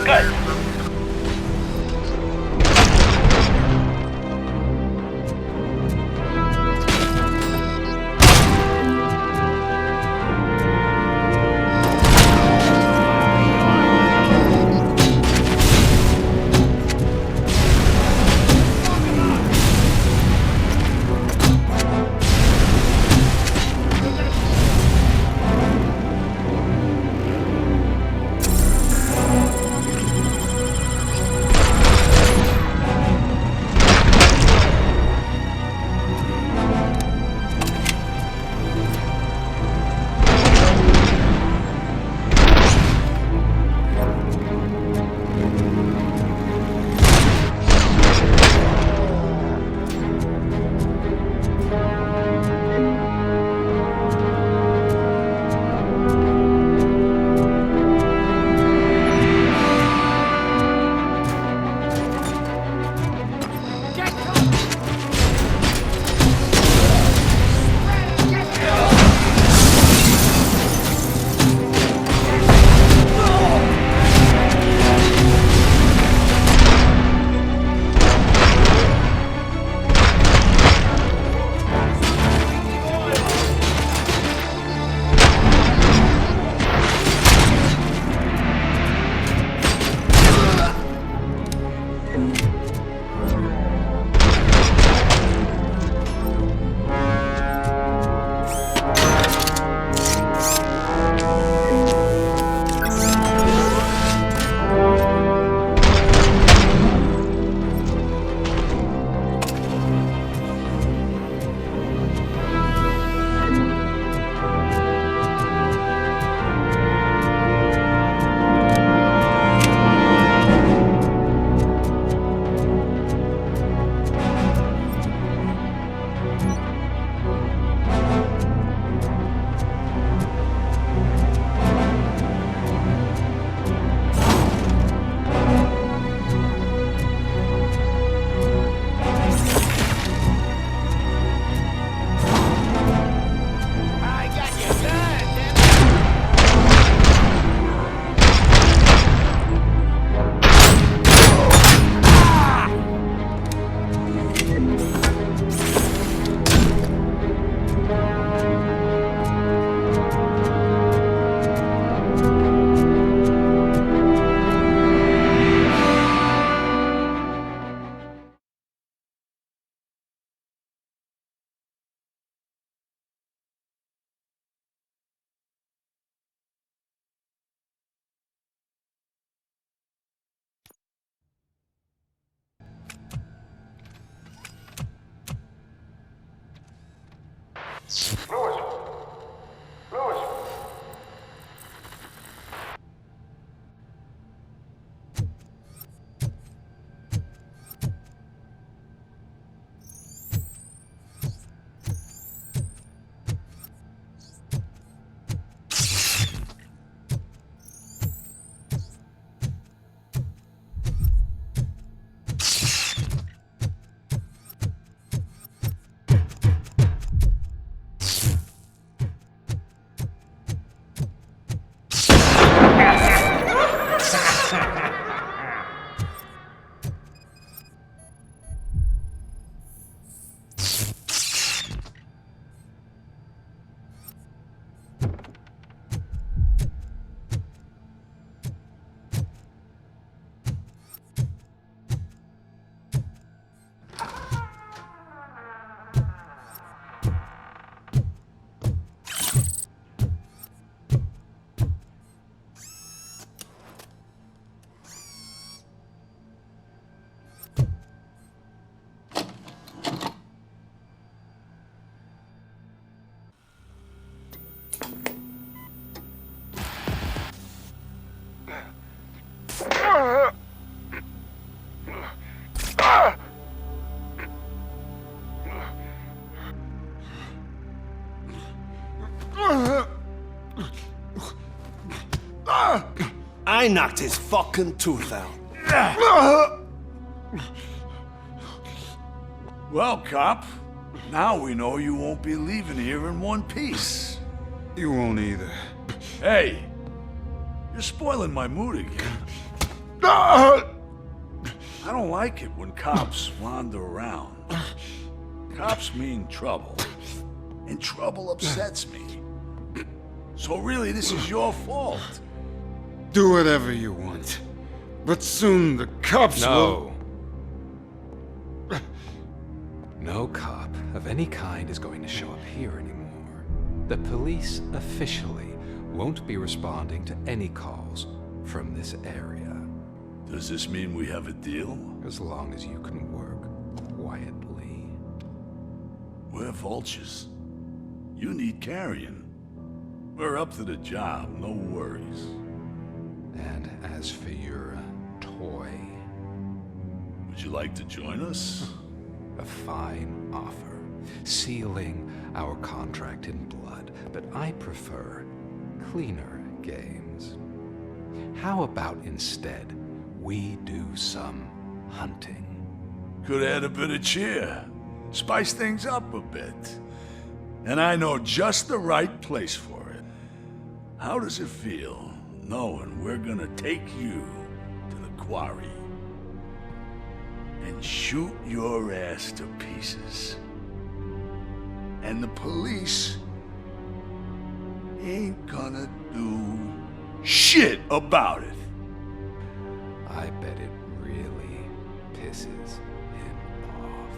Good. I knocked his fucking tooth out. Well, cop, now we know you won't be leaving here in one piece. You won't either. Hey, you're spoiling my mood again. I don't like it when cops wander around. Cops mean trouble, and trouble upsets me. So really, this is your fault. Do whatever you want. But soon the cops will... No cop of any kind is going to show up here anymore. The police officially won't be responding to any calls from this area. Does this mean we have a deal? As long as you can work quietly. We're vultures. You need carrion. We're up to the job, no worries. And as for your toy... Would you like to join us? A fine offer, sealing our contract in blood, but I prefer cleaner games. How about instead we do some hunting? Could add a bit of cheer, spice things up a bit. And I know just the right place for it. How does it feel, knowing we're gonna take you to the quarry and shoot your ass to pieces? And the police ain't gonna do shit about it. I bet it really pisses him off.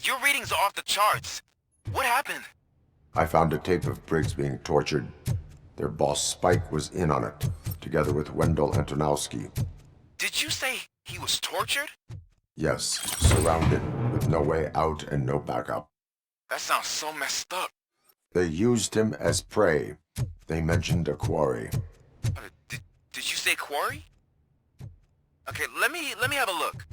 Your readings are off the charts. What happened? I found a tape of Briggs being tortured. Their boss Spike was in on it, together with Wendell Antonowski. Did you say he was tortured? Yes, surrounded, with no way out and no backup. That sounds so messed up. They used him as prey. They mentioned a quarry. Did you say quarry? Okay, let me have a look.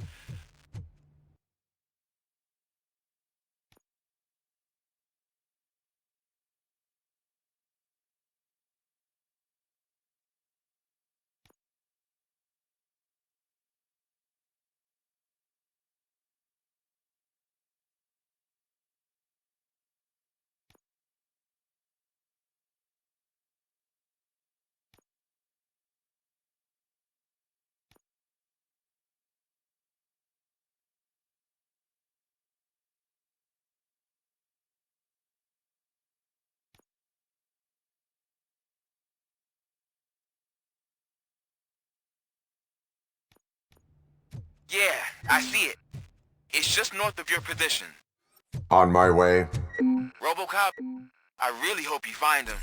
Yeah, I see it. It's just north of your position. On my way. RoboCop, I really hope you find him.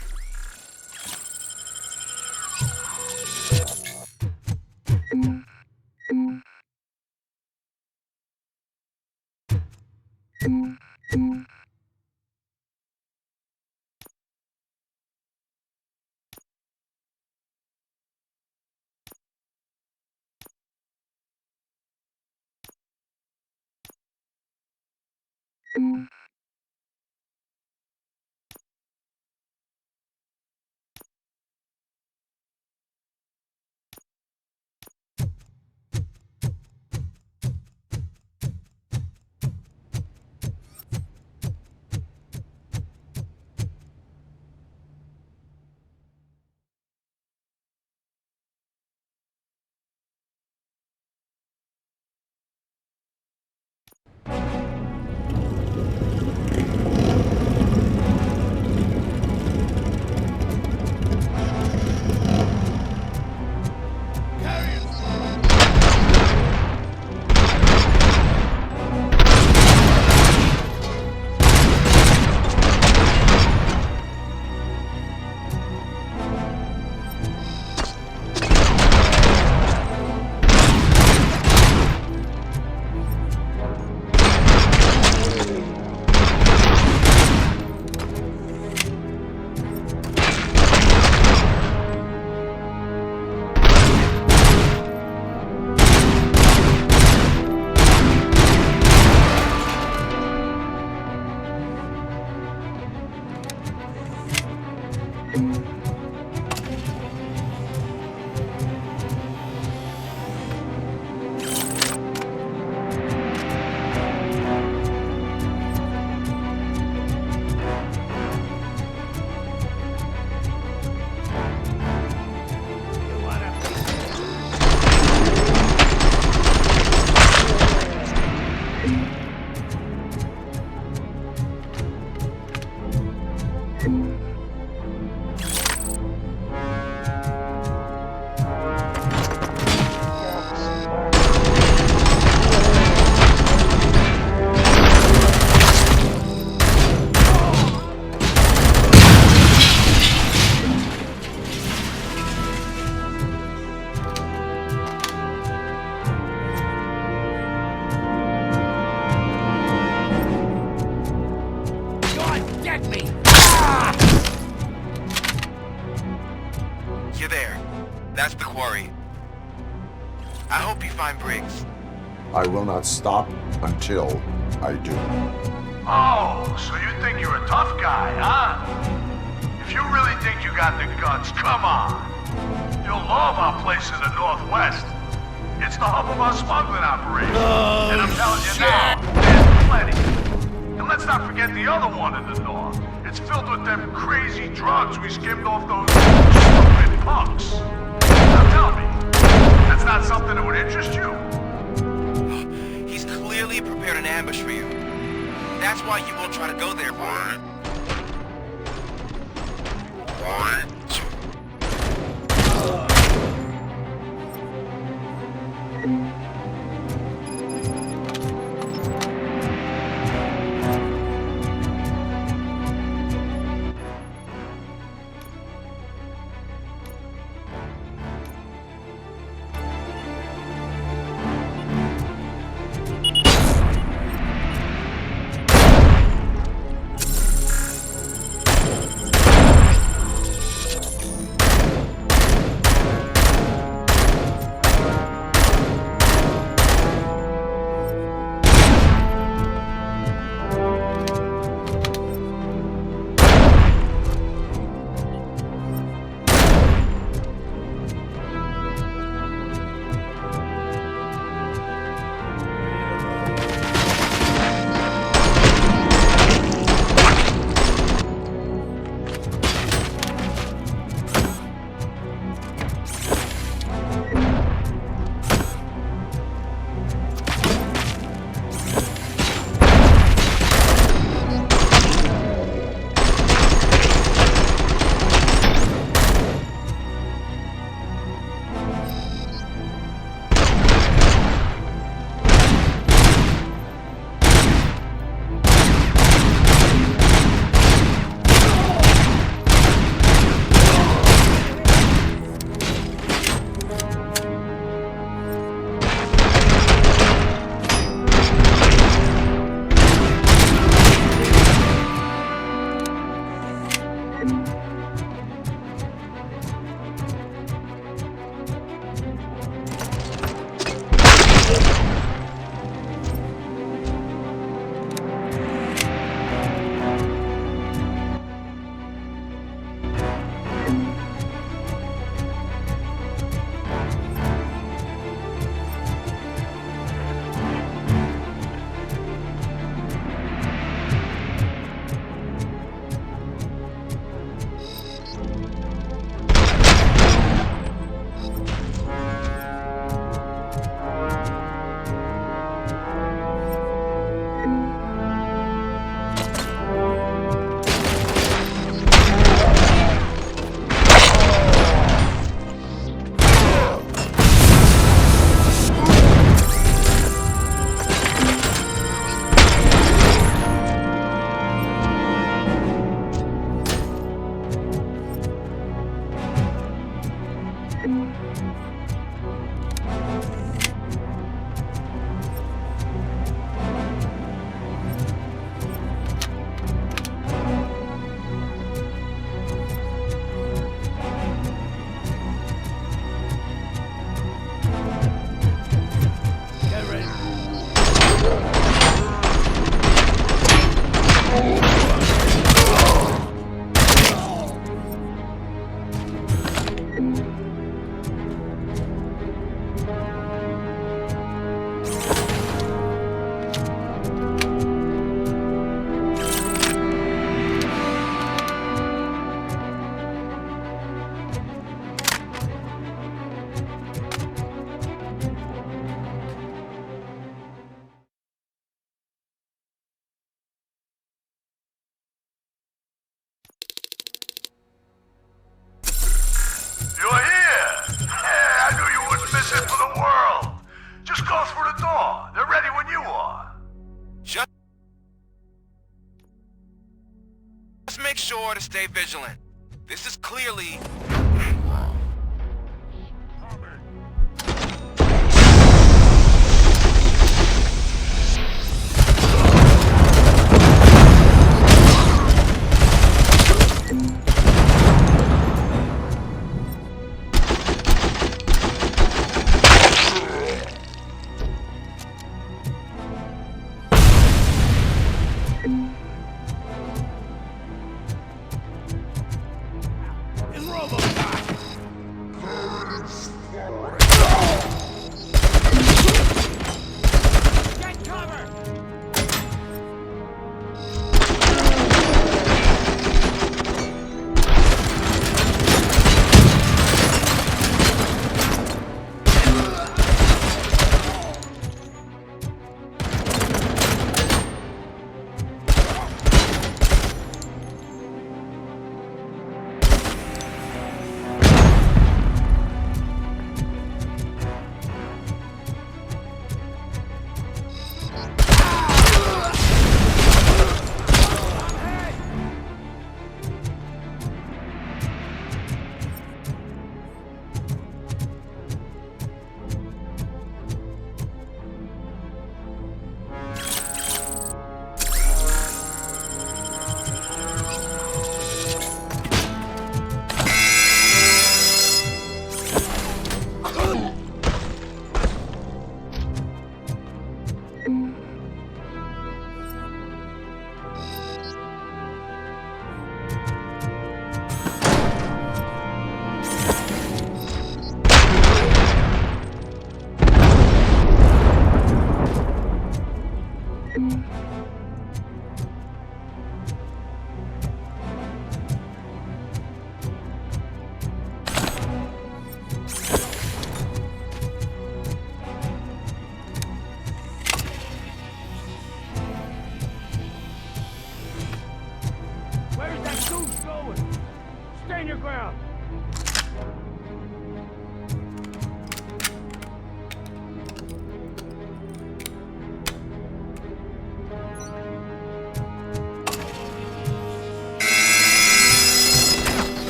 That's the quarry. I hope you find Briggs. I will not stop until I do. Oh, so you think you're a tough guy, huh? If you really think you got the guts, come on. You'll love our place in the Northwest. It's the hub of our smuggling operation. And I'm telling you now, there's plenty. And let's not forget the other one in the north. It's filled with them crazy drugs we skimmed off those stupid punks. Now tell me, that's not something that would interest you? He's clearly prepared an ambush for you. That's why you won't try to go there, boy. make sure to stay vigilant. This is clearly...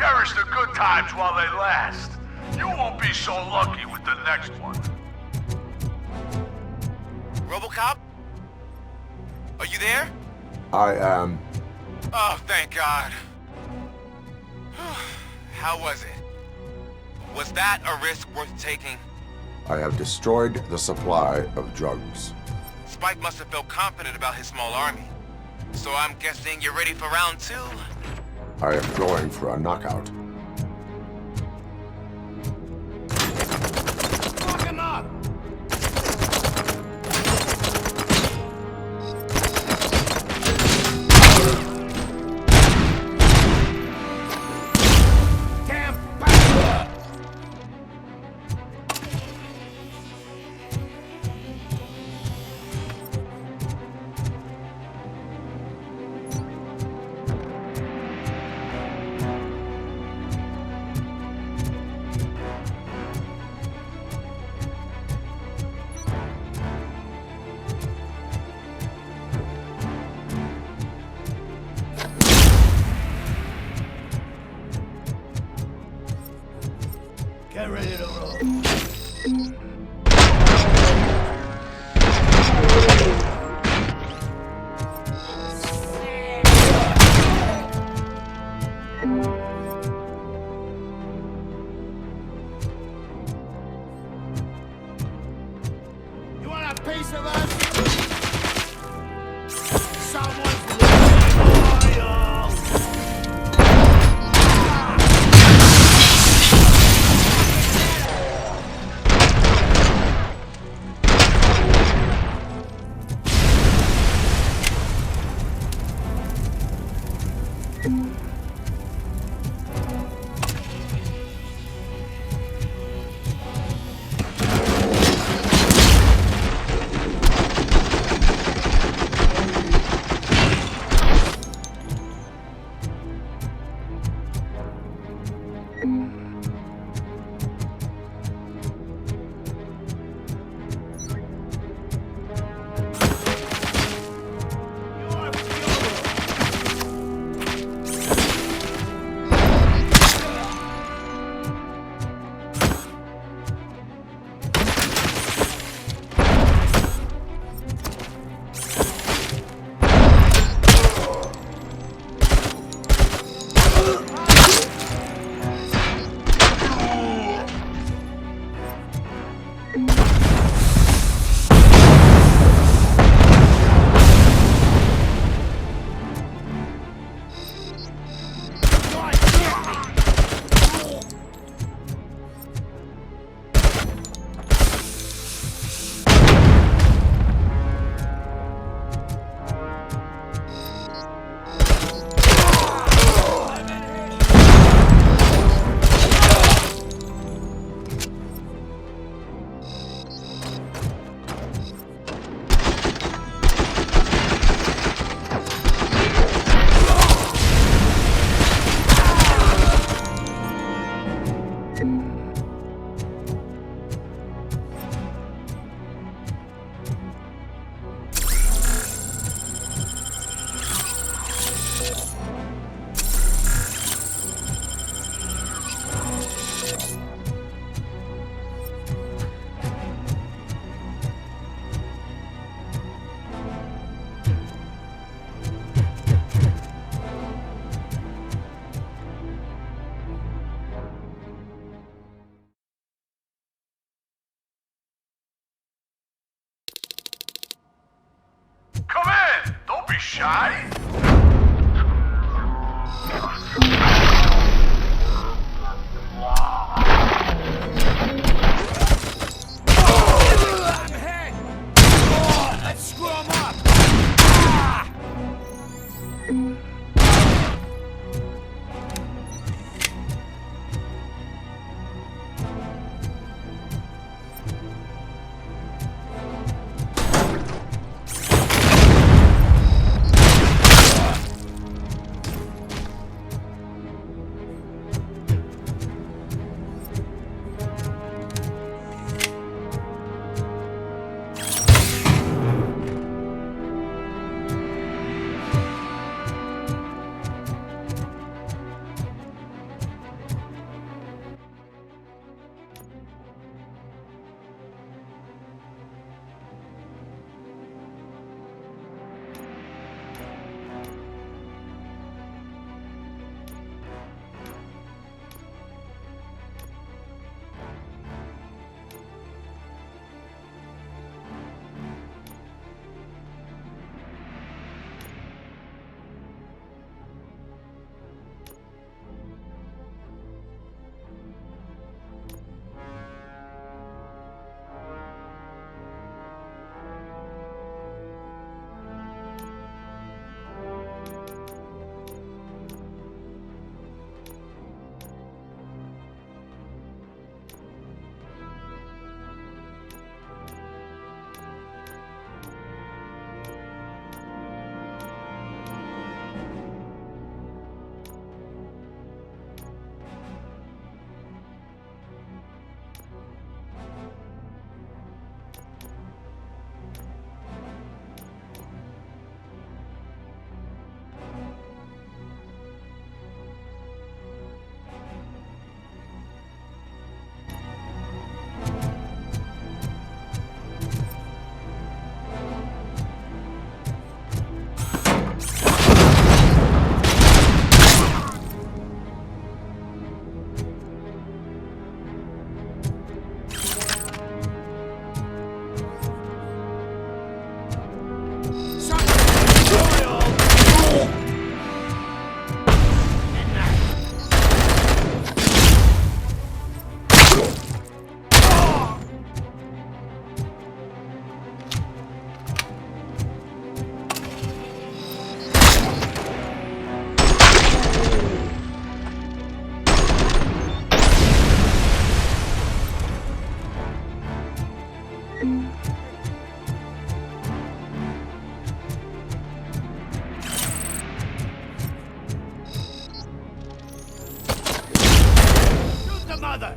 Cherish the good times while they last. You won't be so lucky with the next one. RoboCop? Are you there? I am. Oh, thank God. How was it? Was that a risk worth taking? I have destroyed the supply of drugs. Spike must have felt confident about his small army. So I'm guessing you're ready for round 2? I am going for a knockout. Fuck him up! Get ready to roll. You want a piece of us? Someone's loyal. Come in! Don't be shy! Let's screw him up! mother!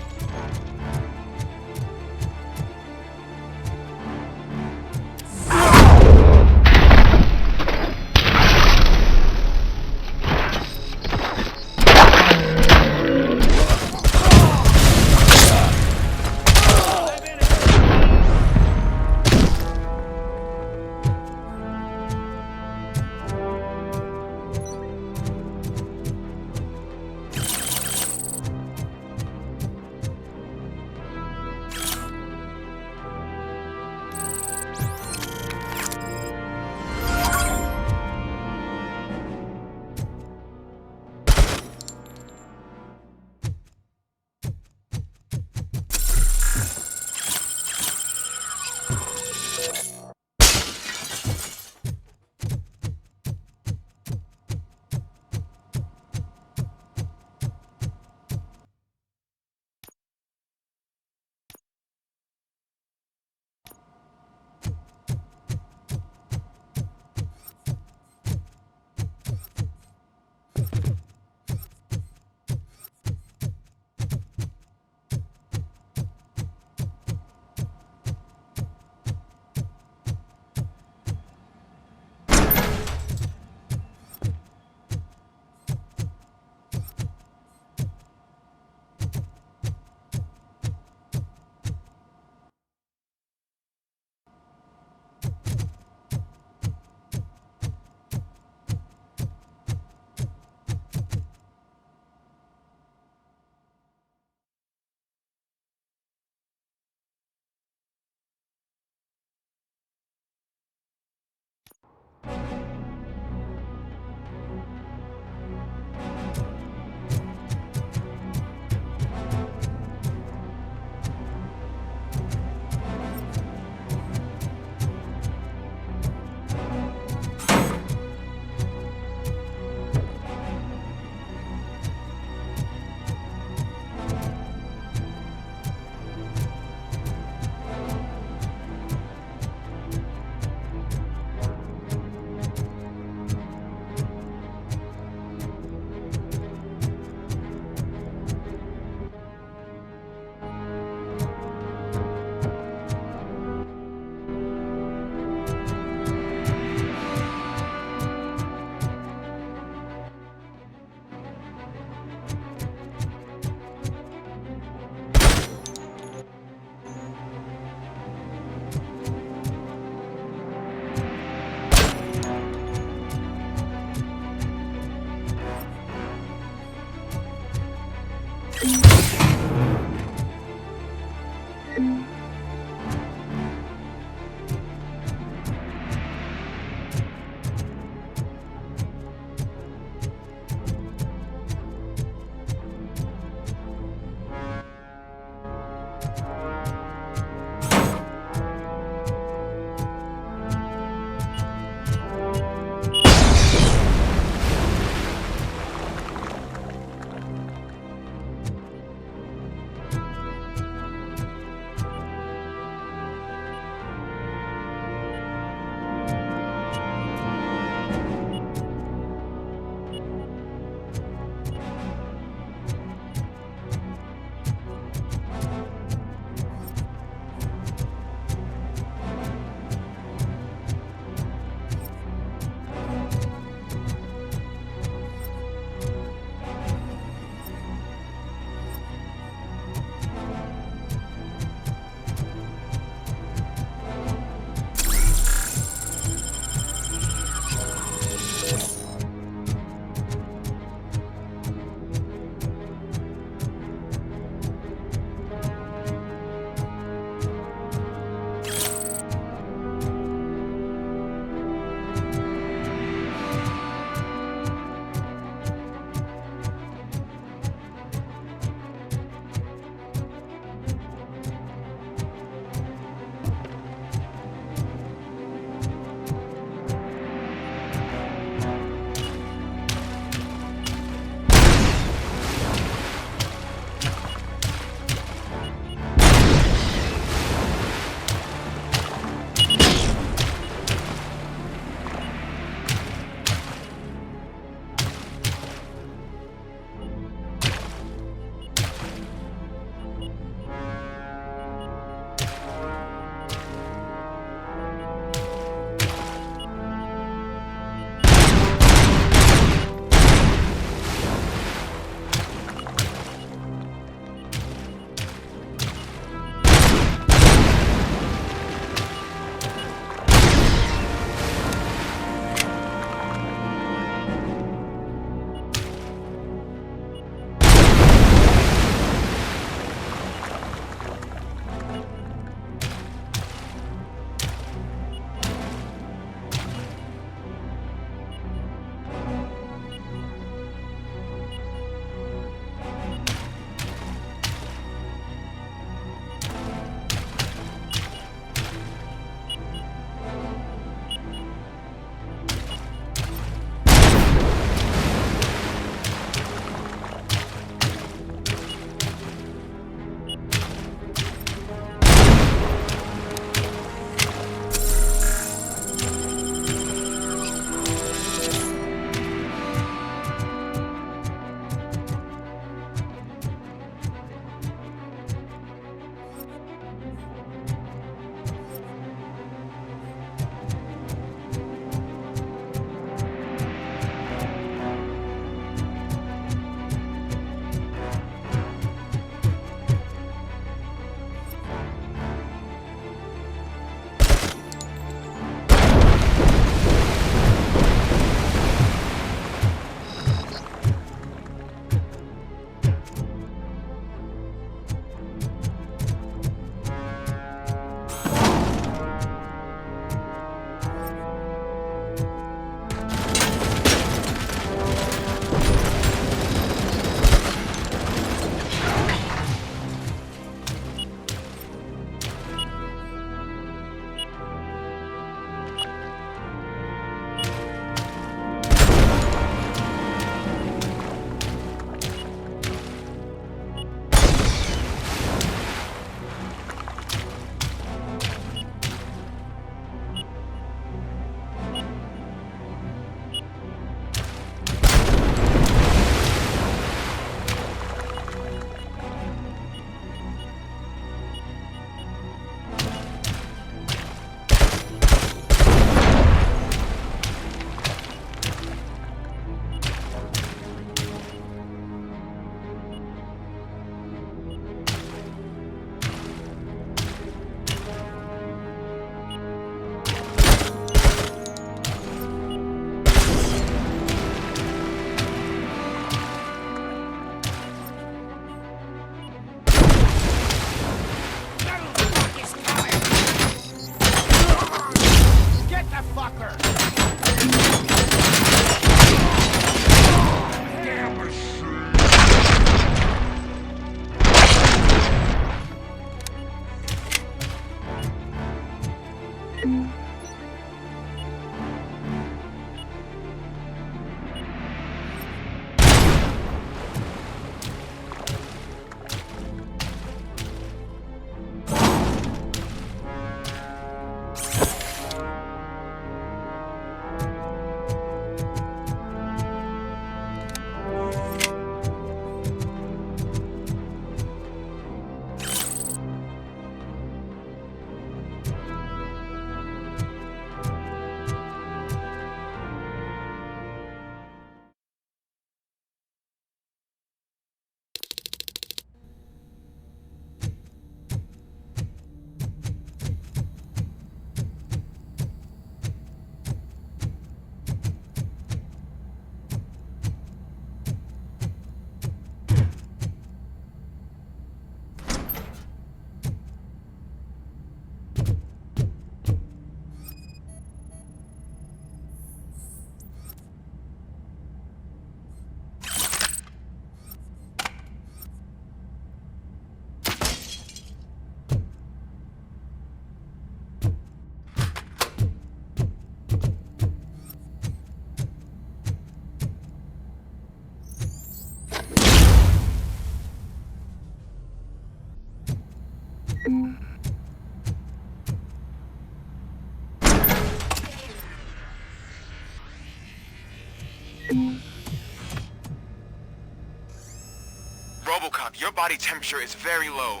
RoboCop, your body temperature is very low.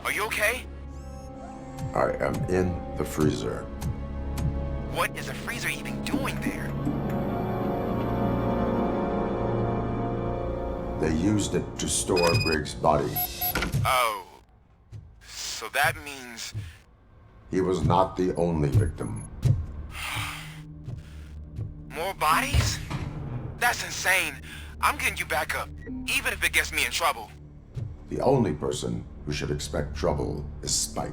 Are you okay? I am in the freezer. What is a freezer even doing there? They used it to store Briggs' body. Oh. So that means... He was not the only victim. More bodies? That's insane. I'm getting you back up, even if it gets me in trouble. The only person who should expect trouble is Spike.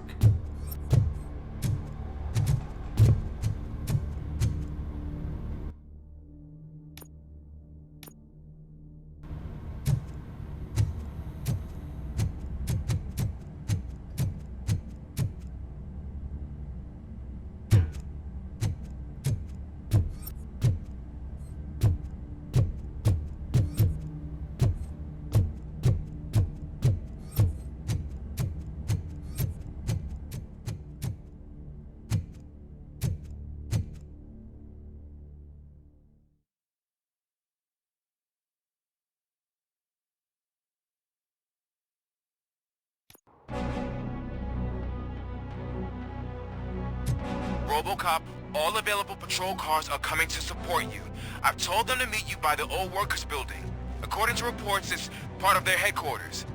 RoboCop, all available patrol cars are coming to support you. I've told them to meet you by the old workers building. According to reports, it's part of their headquarters.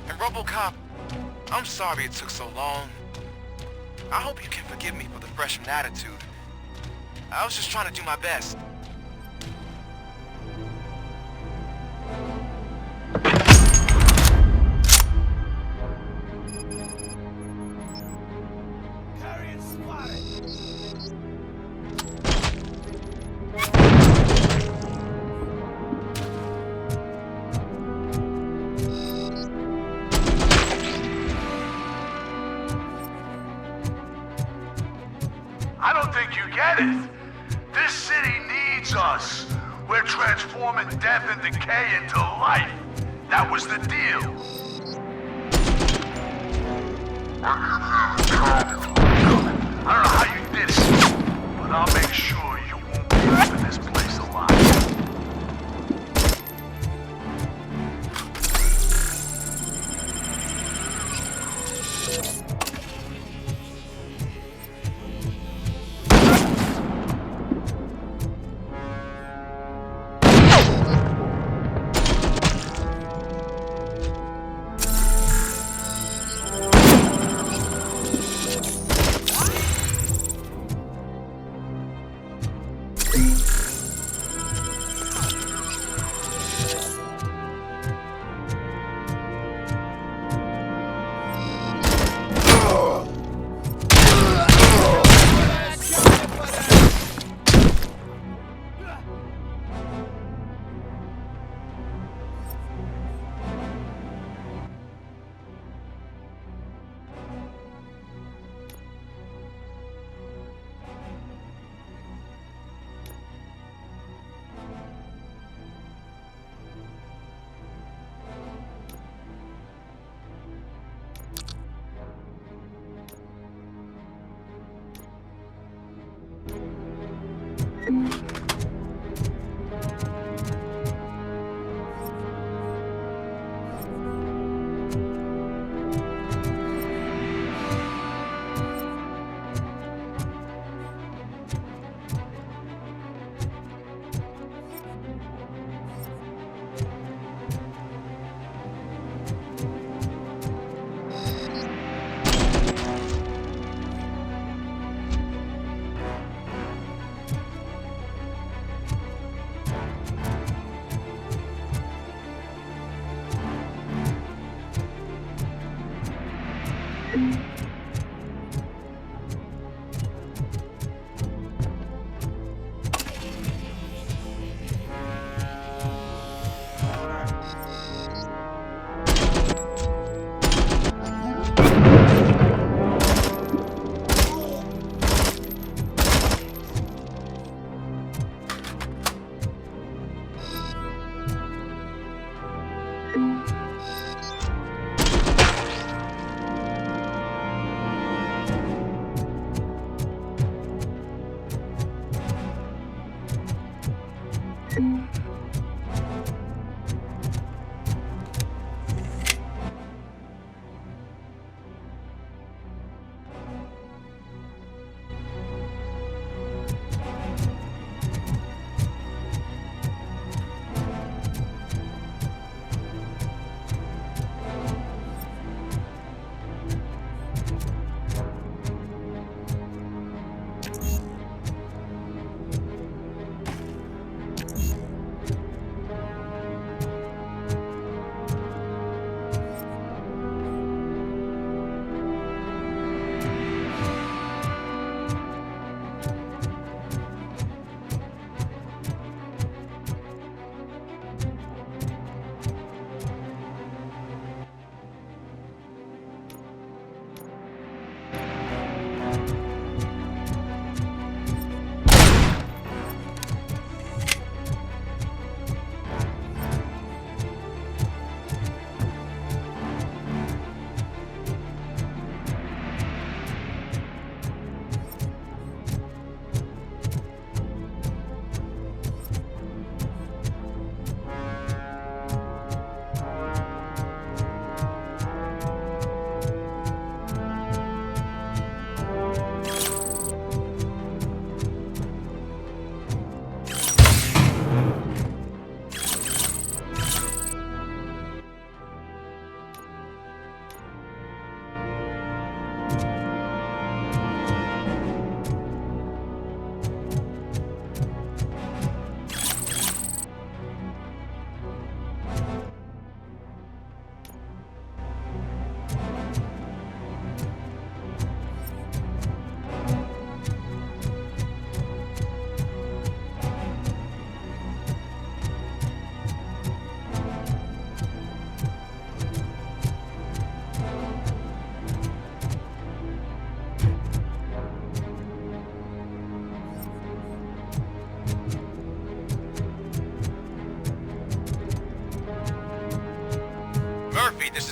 And RoboCop, I'm sorry it took so long. I hope you can forgive me for the freshman attitude. I was just trying to do my best. I don't think you get it. This city needs us. We're transforming death and decay into life. That was the deal. I don't know how you did it, but I'll make sure you won't be leaving this place alive.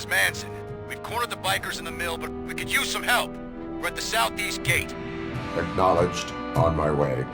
Manson. We've cornered the bikers in the mill, but we could use some help. We're at the southeast gate. Acknowledged. On my way.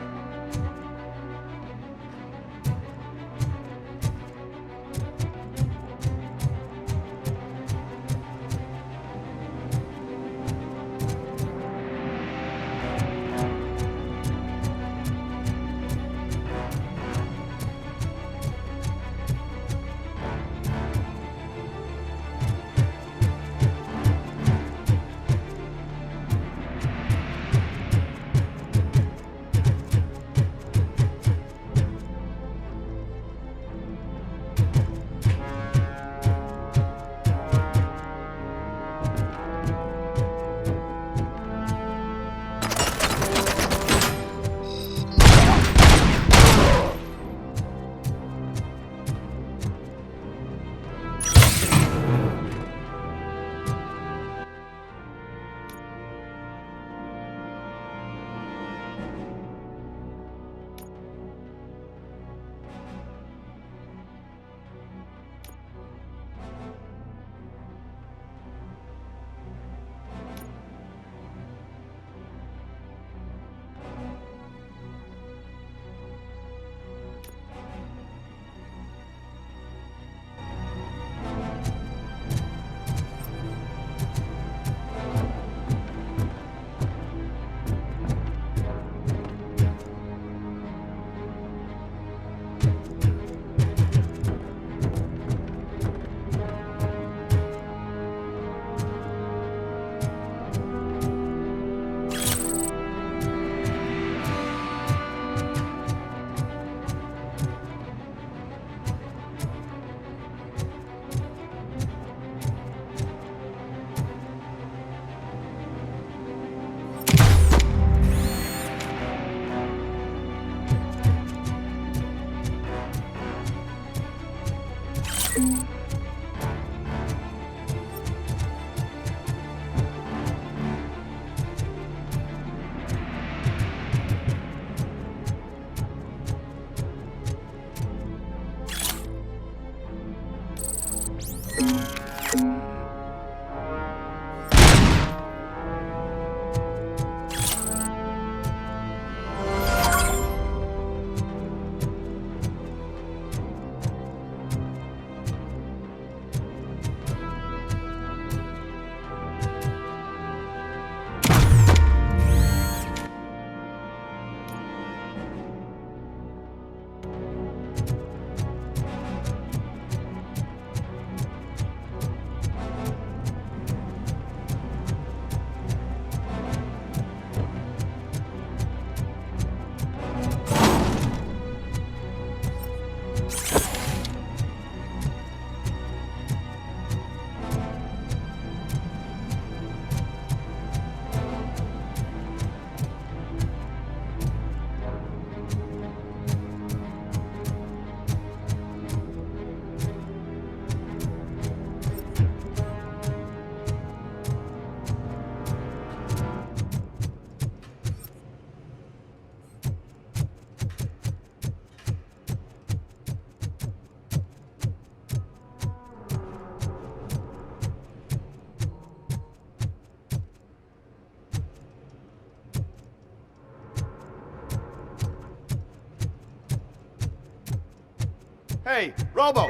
Hey, Robo!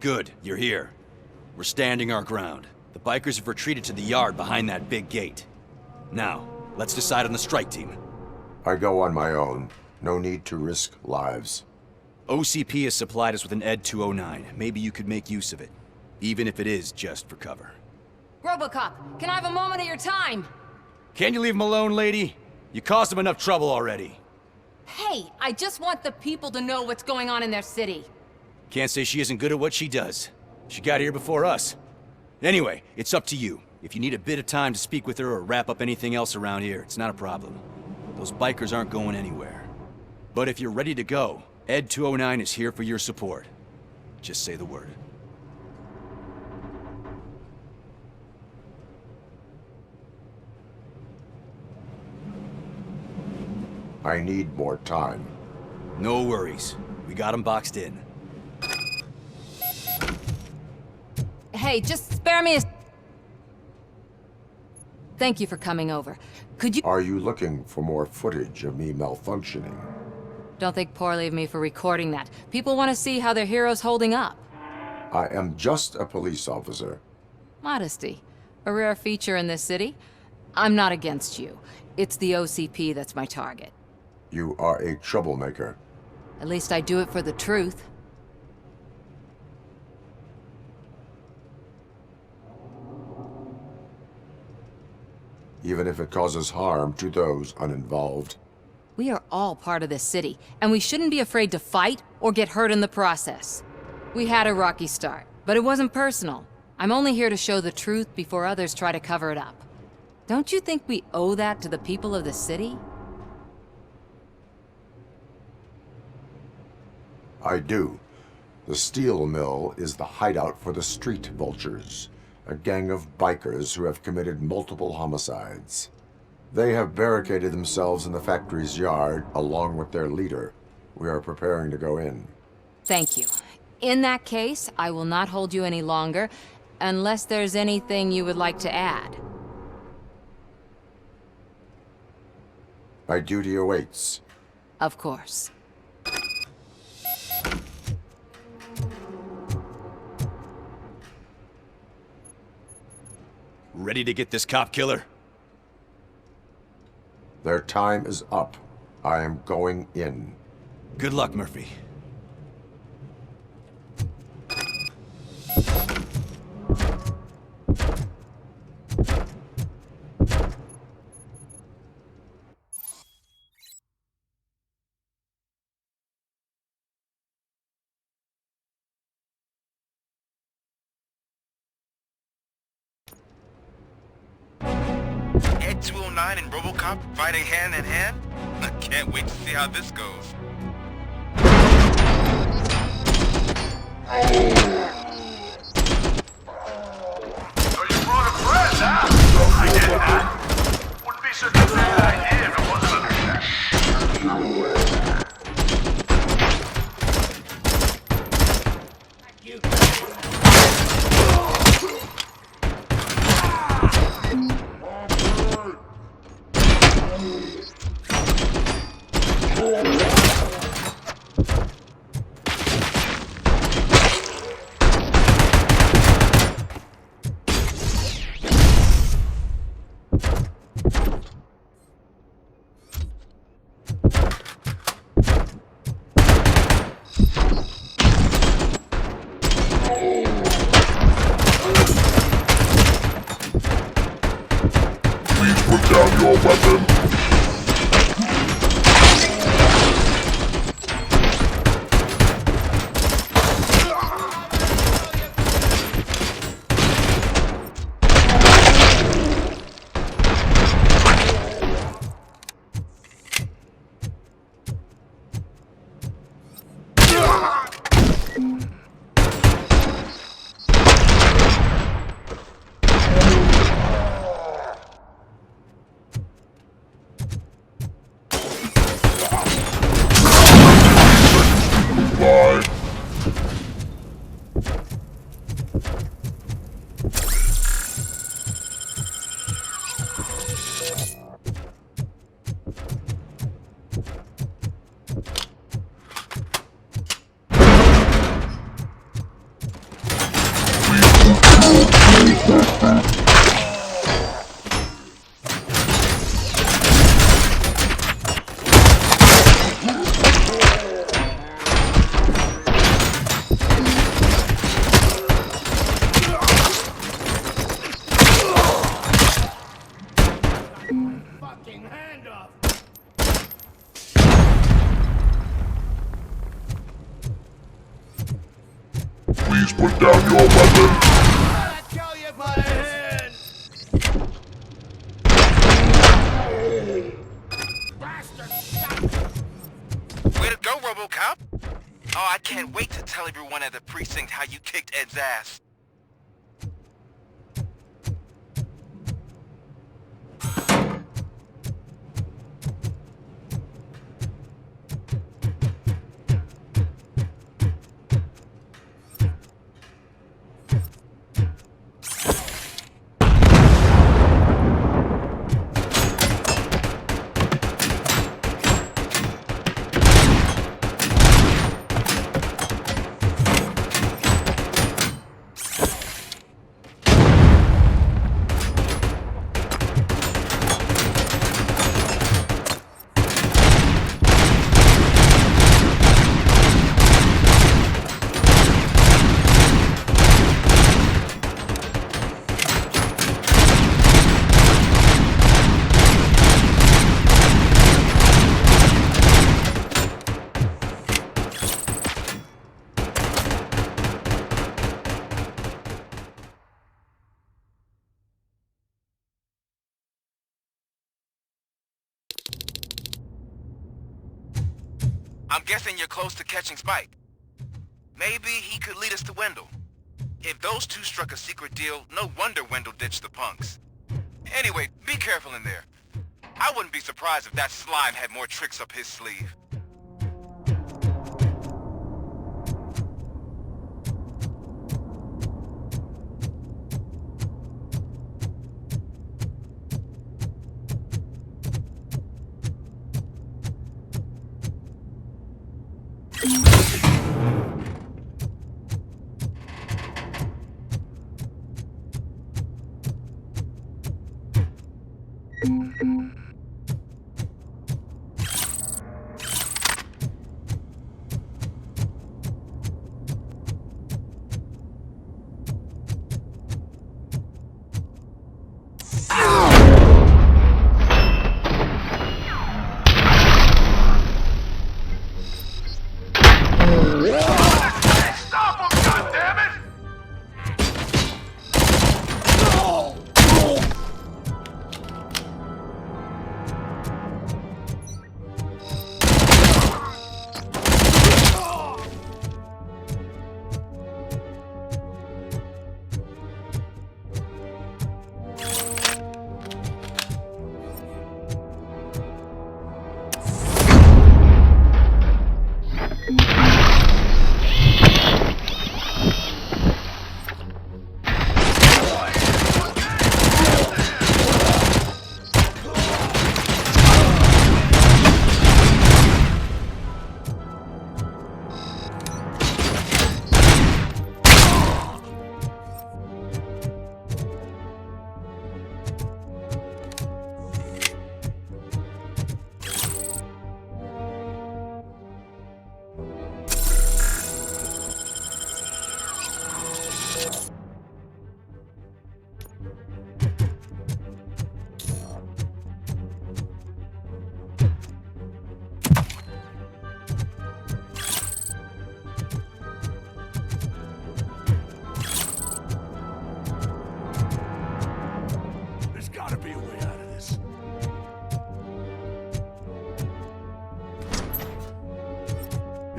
Good, you're here. We're standing our ground. The bikers have retreated to the yard behind that big gate. Now, let's decide on the strike team. I go on my own. No need to risk lives. OCP has supplied us with an ED 209. Maybe you could make use of it, even if it is just for cover. RoboCop, can I have a moment of your time? Can't you leave him alone, lady? You caused him enough trouble already. Hey, I just want the people to know what's going on in their city. Can't say she isn't good at what she does. She got here before us. Anyway, it's up to you. If you need a bit of time to speak with her or wrap up anything else around here, it's not a problem. Those bikers aren't going anywhere. But if you're ready to go, ED 209 is here for your support. Just say the word. I need more time. No worries. We got him boxed in. Hey, just spare me a... Thank you for coming over. Could you... Are you looking for more footage of me malfunctioning? Don't think poorly of me for recording that. People want to see how their hero's holding up. I am just a police officer. Modesty. A rare feature in this city. I'm not against you. It's the OCP that's my target. You are a troublemaker. At least I do it for the truth. Even if it causes harm to those uninvolved. We are all part of this city, and we shouldn't be afraid to fight or get hurt in the process. We had a rocky start, but it wasn't personal. I'm only here to show the truth before others try to cover it up. Don't you think we owe that to the people of the city? I do. The steel mill is the hideout for the street vultures, a gang of bikers who have committed multiple homicides. They have barricaded themselves in the factory's yard along with their leader. We are preparing to go in. Thank you. In that case, I will not hold you any longer, unless there's anything you would like to add. My duty awaits. Of course. Ready to get this cop killer? Their time is up. I am going in. Good luck, Murphy. Ed 209 and RoboCop fighting hand in hand? I can't wait to see how this goes. So you brought a friend, huh? I did that. Wouldn't be such a bad idea if it wasn't Please put down your weapon. Way to go, RoboCop! Oh, I can't wait to tell everyone at the precinct how you kicked Ed's ass. I'm guessing you're close to catching Spike. Maybe he could lead us to Wendell. If those two struck a secret deal, no wonder Wendell ditched the punks. Anyway, be careful in there. I wouldn't be surprised if that slime had more tricks up his sleeve.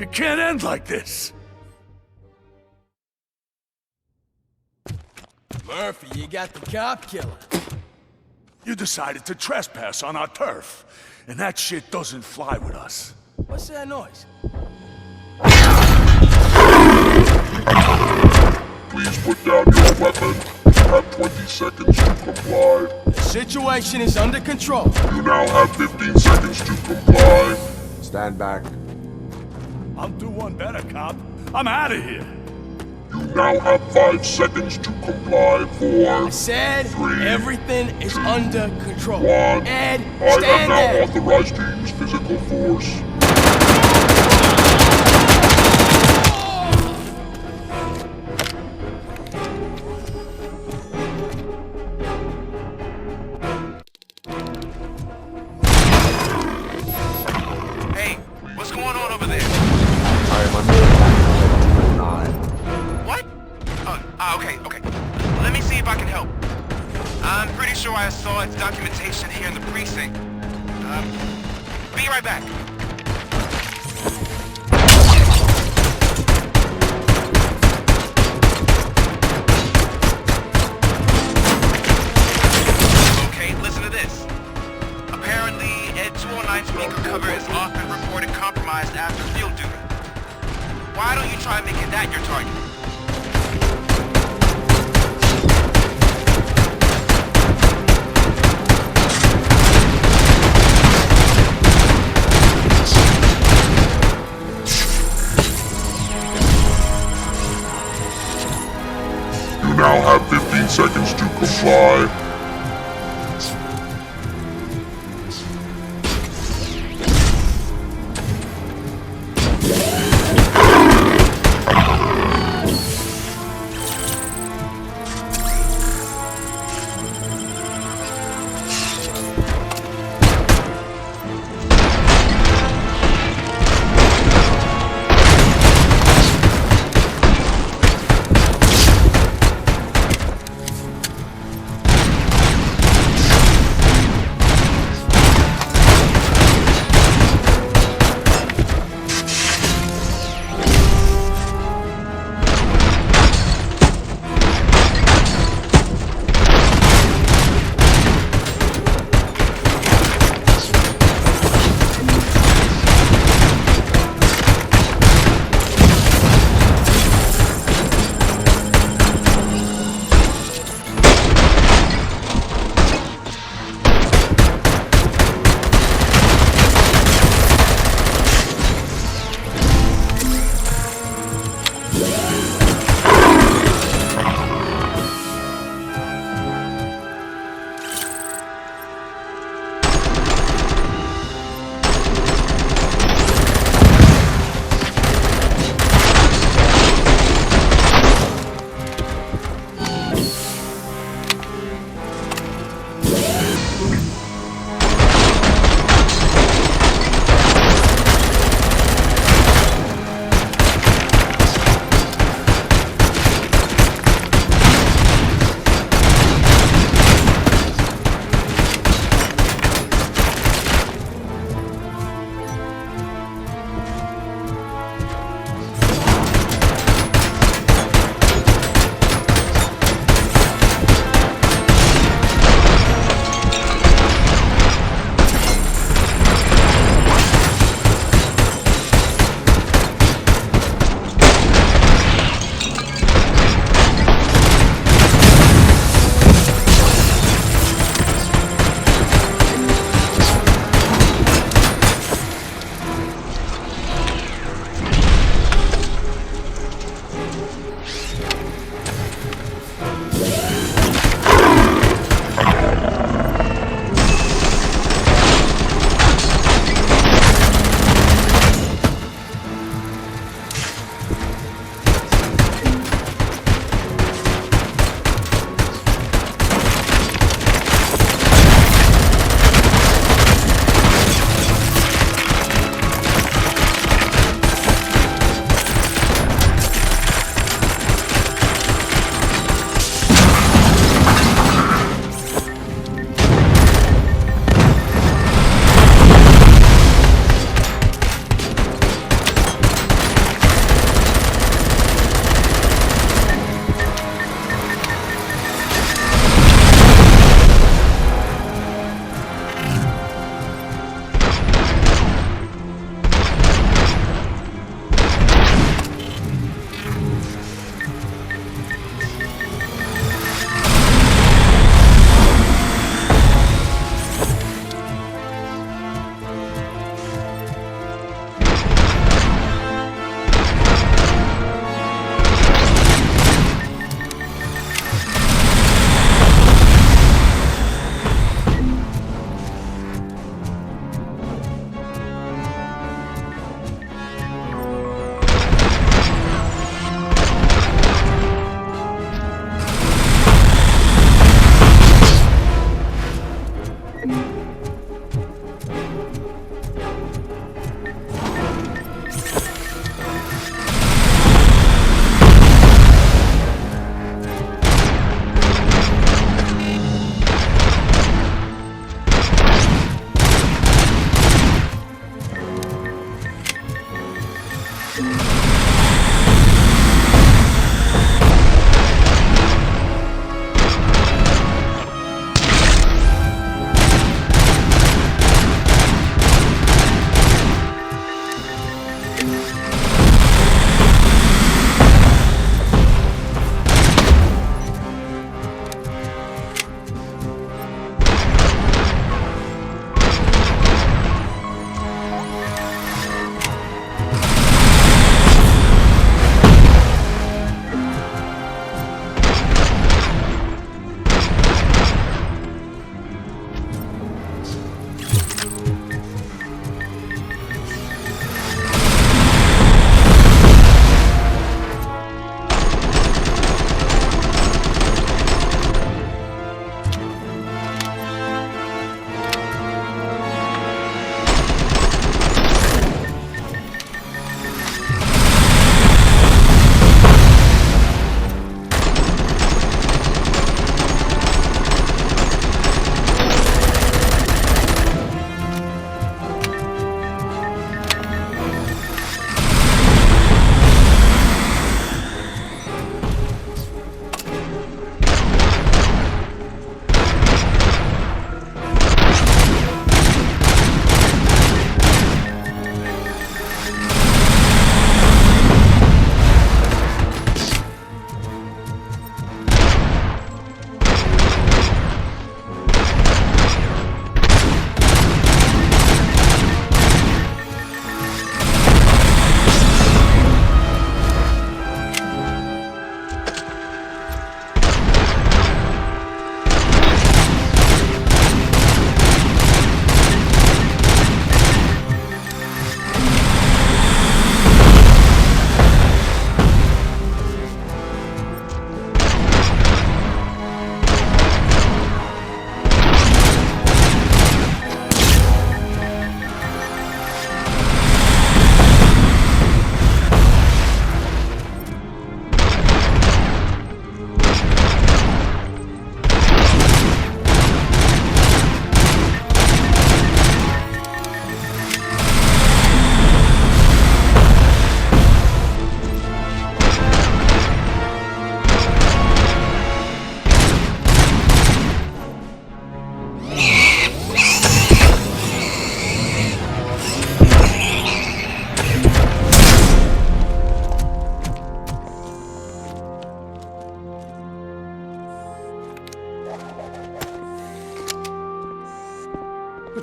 It can't end like this. Murphy, you got the cop killer. You decided to trespass on our turf, and that shit doesn't fly with us. What's that noise? Please put down your weapon. You have 20 seconds to comply. The situation is under control. You now have 15 seconds to comply. Stand back. I'll do one better, cop. I'm out of here. You now have 5 seconds to comply. 4, I said 3, everything is under control. 1. Ed, I stand am now there. authorized to use physical force. Hey, what's going on over there? I am under attack at 209. What? Okay. Let me see if I can help. I'm pretty sure I saw its documentation here in the precinct. Be right back. Okay, listen to this. Apparently, Ed 209 speaker cover has often reported compromised after field duty. Why don't you try making that your target? You now have 15 seconds to comply.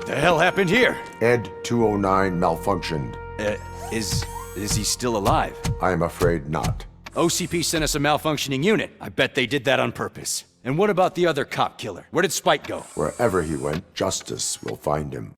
The hell happened here? Ed 209 malfunctioned. Is he still alive? I am afraid not. OCP sent us a malfunctioning unit. I bet they did that on purpose. And what about the other cop killer? Where did Spike go? Wherever he went, justice will find him.